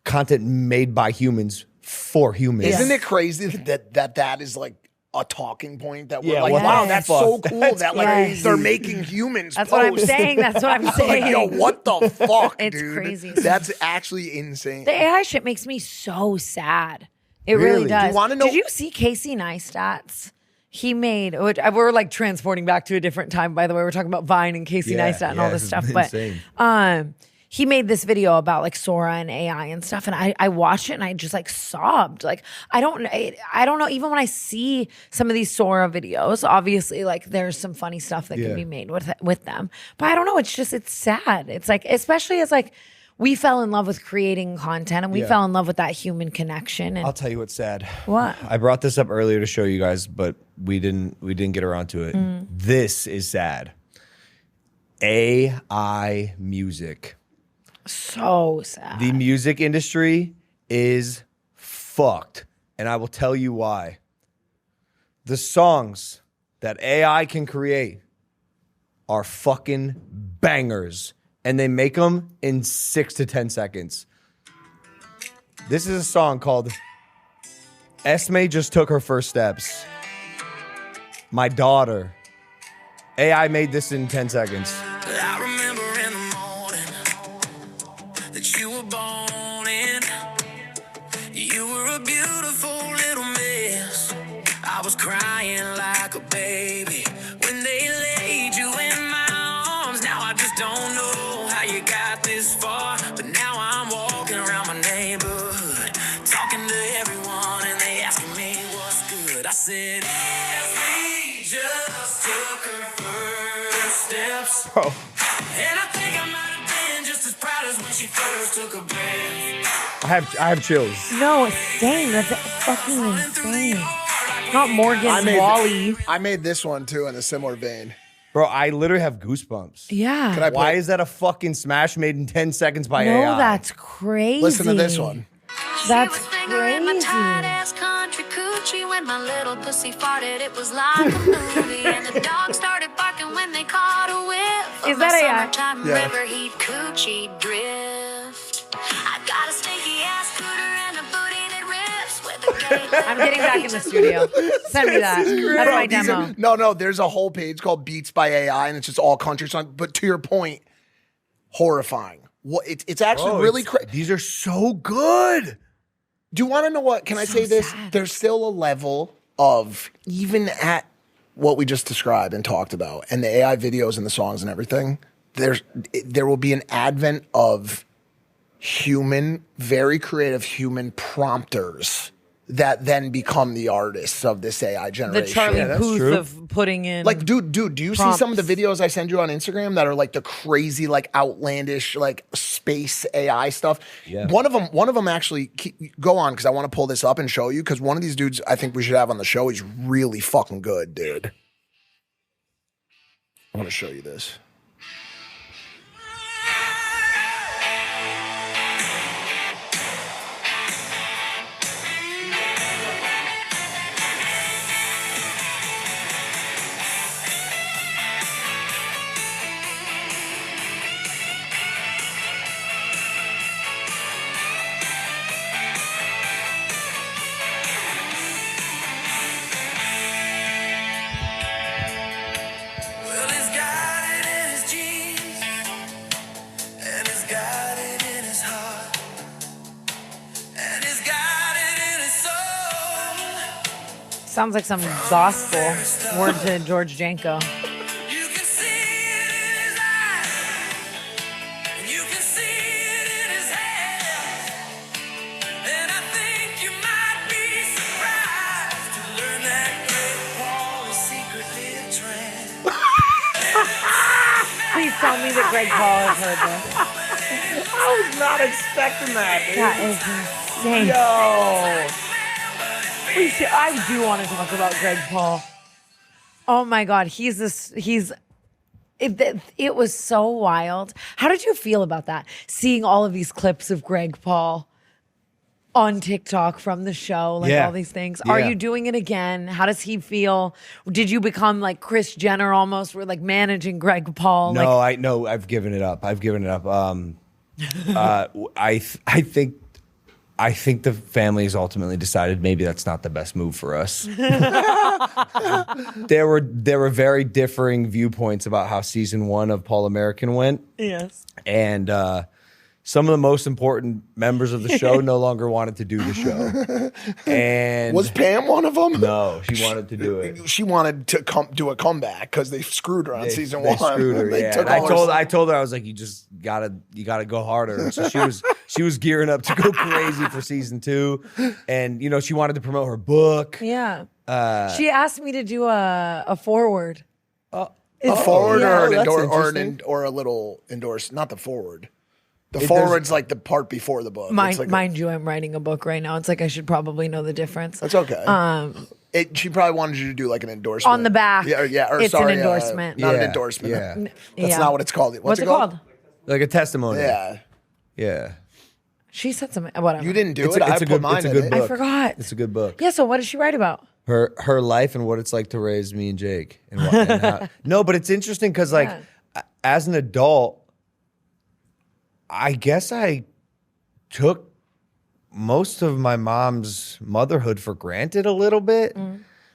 content made by humans for humans. Isn't it crazy that is like a talking point that we're Yeah, like, what the wow, that's fuck? so cool that like crazy. they're making humans That's what I'm post. saying. That's what I'm saying. Like, yo, what the fuck, It's dude? crazy. That's actually insane. The AI shit makes me so sad. It Really? really Do does. you wanna know- Did you see Casey Neistat's? He made, which we're like transporting back to a different time, by the way. We're talking about Vine and Casey Yeah, Neistat and yeah, all this it's stuff. insane. But he made this video about like Sora and AI and stuff. And I watched it and I just like sobbed. Like, I don't know. Even when I see some of these Sora videos, obviously like there's some funny stuff that Yeah. can be made with them. But I don't know. It's sad. It's like, especially as like, we fell in love with creating content and we Yeah. fell in love with that human connection. And I'll tell you what's sad. What? I brought this up earlier to show you guys, but we didn't get around to it. This is sad. AI music. so sad. The music industry is fucked, and I will tell you why. The songs that AI can create are fucking bangers, and they make them in 6 to 10 seconds. This is a song called Esme Just Took Her First Steps. My daughter. AI made this in 10 seconds. I remember in the morning that you were born in. You were a beautiful little mess. I was crying like a baby when they laid you in my arms. Now I just don't know how you got this far, but now I'm walking around my neighborhood, talking to everyone, and they asking me what's good. I said, we just took her first steps. Bro. And I think I might have been just as proud as when she first took a breath. I have chills. No, same. That's fucking insane. Not Morgan Wally. I made this one too in a similar vein. Bro, I literally have goosebumps. Yeah. Why is that a fucking smash made in 10 seconds by No, AI? that's crazy. Listen to this one. That's She was fingering my crazy. tight-ass country coochie when my little pussy farted. It was like a movie, and the dog started barking when they caught a whiff of Is that my AI? summertime Yeah. river heat coochie drift. I got a stinky ass scooter and a booty that riffs with a gay. I'm getting back in the studio. Send me that. That's my These demo. no, there's a whole page called Beats by AI, and it's just all country songs. But to your point, horrifying. What it's actually Bro, really crazy. These are so good. Do you want to know what? Can I say this? sad. There's still a level of, even at what we just described and talked about, and the AI videos and the songs and everything, there will be an advent of very creative human prompters that then become the artists of this AI The generation. Charlie that's Puth true. of putting in. Like, dude, do you see some of the videos I send you on Instagram that are like the crazy, like outlandish, like space AI stuff? Yeah. One of them actually, go on, because I want to pull this up and show you, because one of these dudes I think we should have on the show, he's really fucking good, dude. I want to show you this. Well, he's got it in his jeans, and he's got it in his heart, and he's got it in his soul. Sounds like some gospel. Word to George Janko. You can see it in his eyes, and you can see it in his hair. And I think you might be surprised to learn that Great Paul is secretly a tramp. Please tell me that Greg Paul has heard this. I was not expecting that, dude. That is insane. I do want to talk about Greg Paul. Oh my God, it was so wild. How did you feel about that? Seeing all of these clips of Greg Paul on TikTok from the show, like all these things. Are Yeah. you doing it again? How does he feel? Did you become like Kris Jenner almost? We're like managing Greg Paul. No, like, I've given it up. I think the family has ultimately decided maybe that's not the best move for us. There were very differing viewpoints about how season 1 of Paul American went. yes. And some of the most important members of the show no longer wanted to do the show. And Was Pam one of them? no, she wanted to do it. She wanted to do a comeback because they screwed her on season They 1. screwed her, They yeah. took And all her I told her, I was like, you gotta go harder. And so she was gearing up to go crazy for season 2. And she wanted to promote her book. Yeah. She asked me to do a forward. a forward yeah, or, that's an or a little endorse, not the forward. The forward's like the part before the book. It's like Mind you, I'm writing a book right now. It's like I should probably know the difference. That's okay. She probably wanted you to do like an endorsement. On the back. Yeah, or It's an sorry, endorsement. not an Yeah, endorsement. yeah. That's not what it's called. What's it called? Like a testimony. Yeah. Yeah. She said something. Whatever. You didn't do It's it. a I put good mine in book. it. I forgot. It's a good book. Yeah. So what does she write about? Her life and what it's like to raise me and Jake. And how, no, but it's interesting because like as an adult, I guess I took most of my mom's motherhood for granted a little bit.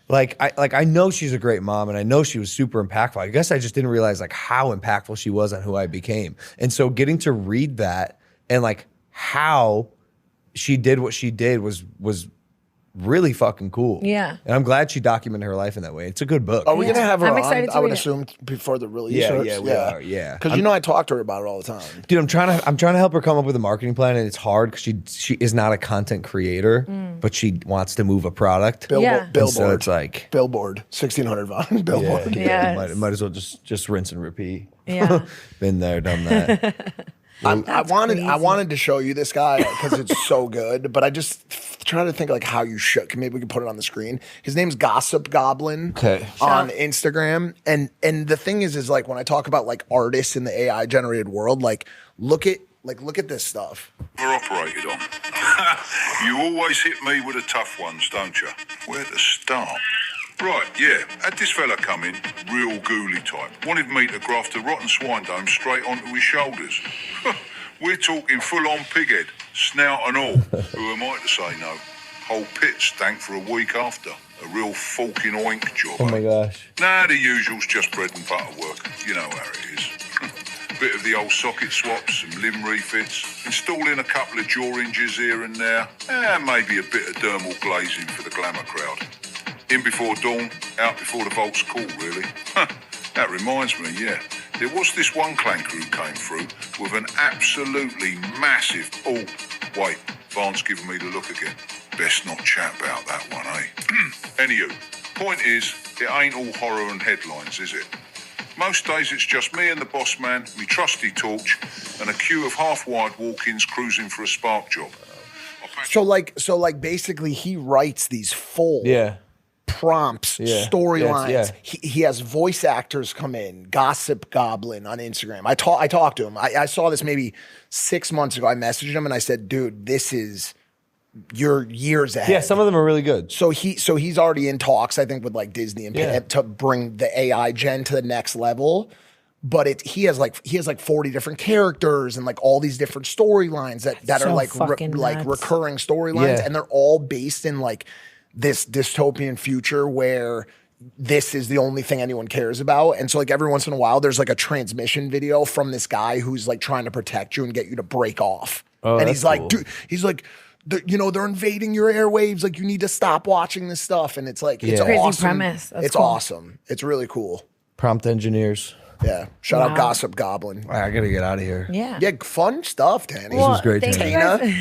Like I know she's a great mom and I know she was super impactful. I guess I just didn't realize like how impactful she was on who I became. And so getting to read that and like how she did what she did was really fucking cool. Yeah. And I'm glad she documented her life in that way. It's a good book. Are we gonna have her I'm on? excited to I would read it. assume before the release. Yeah, or- yeah, we are, yeah. Because I talk to her about it all the time. Dude, I'm trying to help her come up with a marketing plan, and it's hard because she is not a content creator, but she wants to move a product. Yeah. And Billboard. so it's like Billboard, 1600 volume billboard. Yes. might as well just rinse and repeat. Yeah. Been there, done that. I crazy. wanted to show you this guy because it's so good, but I just trying to think like how you should. Maybe we can put it on the screen. His name's Gossip Goblin. Okay. On Instagram, and the thing is like when I talk about like artists in the AI generated world, like look at this stuff. We're operated on. You always hit me with the tough ones, don't you? Where to start? Right, yeah. Had this fella come in, real ghouly type. Wanted me to graft a rotten swine dome straight onto his shoulders. We're talking full-on pighead, snout and all. Who am I to say no? Whole pit stank for a week after. A real forking oink job. Oh my gosh. Nah, the usual's just bread and butter work. You know how it is. Bit of the old socket swaps, some limb refits, installing a couple of jaw hinges here and there, and maybe a bit of dermal glazing for the glamour crowd. In before dawn, out before the vault's call, really. That reminds me, yeah. There was this one clanker who came through with an absolutely massive... Oh, wait, Vance giving me the look again. Best not chat about that one, eh? Anywho, point is, it ain't all horror and headlines, is it? Most days it's just me and the boss man, me trusty torch, and a queue of half-wired walk-ins cruising for a spark job. So like basically he writes these full prompts, Yeah. storylines. Yeah. He has voice actors come in. Gossip Goblin on Instagram. I talked to him. I saw this maybe 6 months ago. I messaged him and I said, dude, this is your years ahead. Yeah, some of them are really good. So he's already in talks, I think, with like Disney and to bring the AI gen to the next level. But he has like 40 different characters and like all these different storylines that so are like fucking like nuts. recurring storylines, Yeah. and they're all based in like this dystopian future where this is the only thing anyone cares about. And so like every once in a while there's like a transmission video from this guy who's like trying to protect you and get you to break off. Oh, and that's he's like, cool. dude, he's like, they're invading your airwaves. Like you need to stop watching this stuff. And it's like, it's Yeah. Crazy awesome. premise. That's It's cool. awesome. It's really cool. Prompt engineers. Yeah. Shout out Wow. Gossip Goblin. All right, I gotta get out of here. Yeah. Yeah, fun stuff, Danny. Well, was great, thank you Tana. guys.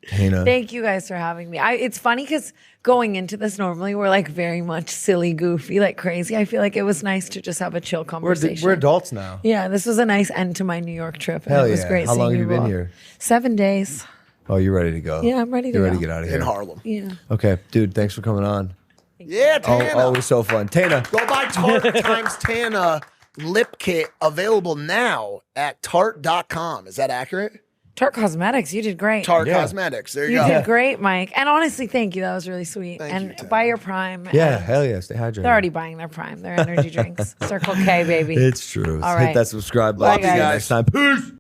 Tina. Thank you guys for having me. It's funny because going into this, normally we're like very much silly, goofy, like crazy. I feel like it was nice to just have a chill conversation. We're adults now. Yeah, this was a nice end to my New York trip. And Hell it was yeah. great How seeing long have you been all. here? 7 days. Oh, you're ready to go. Yeah, I'm ready to You're ready go. to get out of In here. Harlem. Yeah. Okay, dude, thanks for coming on. Yeah, Tana. Always so fun. Tana. Go buy Tarte times Tana lip kit, available now at Tarte.com. Is that accurate? Tarte Cosmetics, you did great. Tarte Yeah. Cosmetics. There you You go. did great, Mike. And honestly, thank you. That was really sweet. Thank and you, Tana. buy your Prime. Yeah, and hell yeah. Stay hydrated. They're already buying their Prime, their energy drinks. Circle K, baby. It's true. All Hit right. that subscribe Bye, button. See you guys. next time. Peace.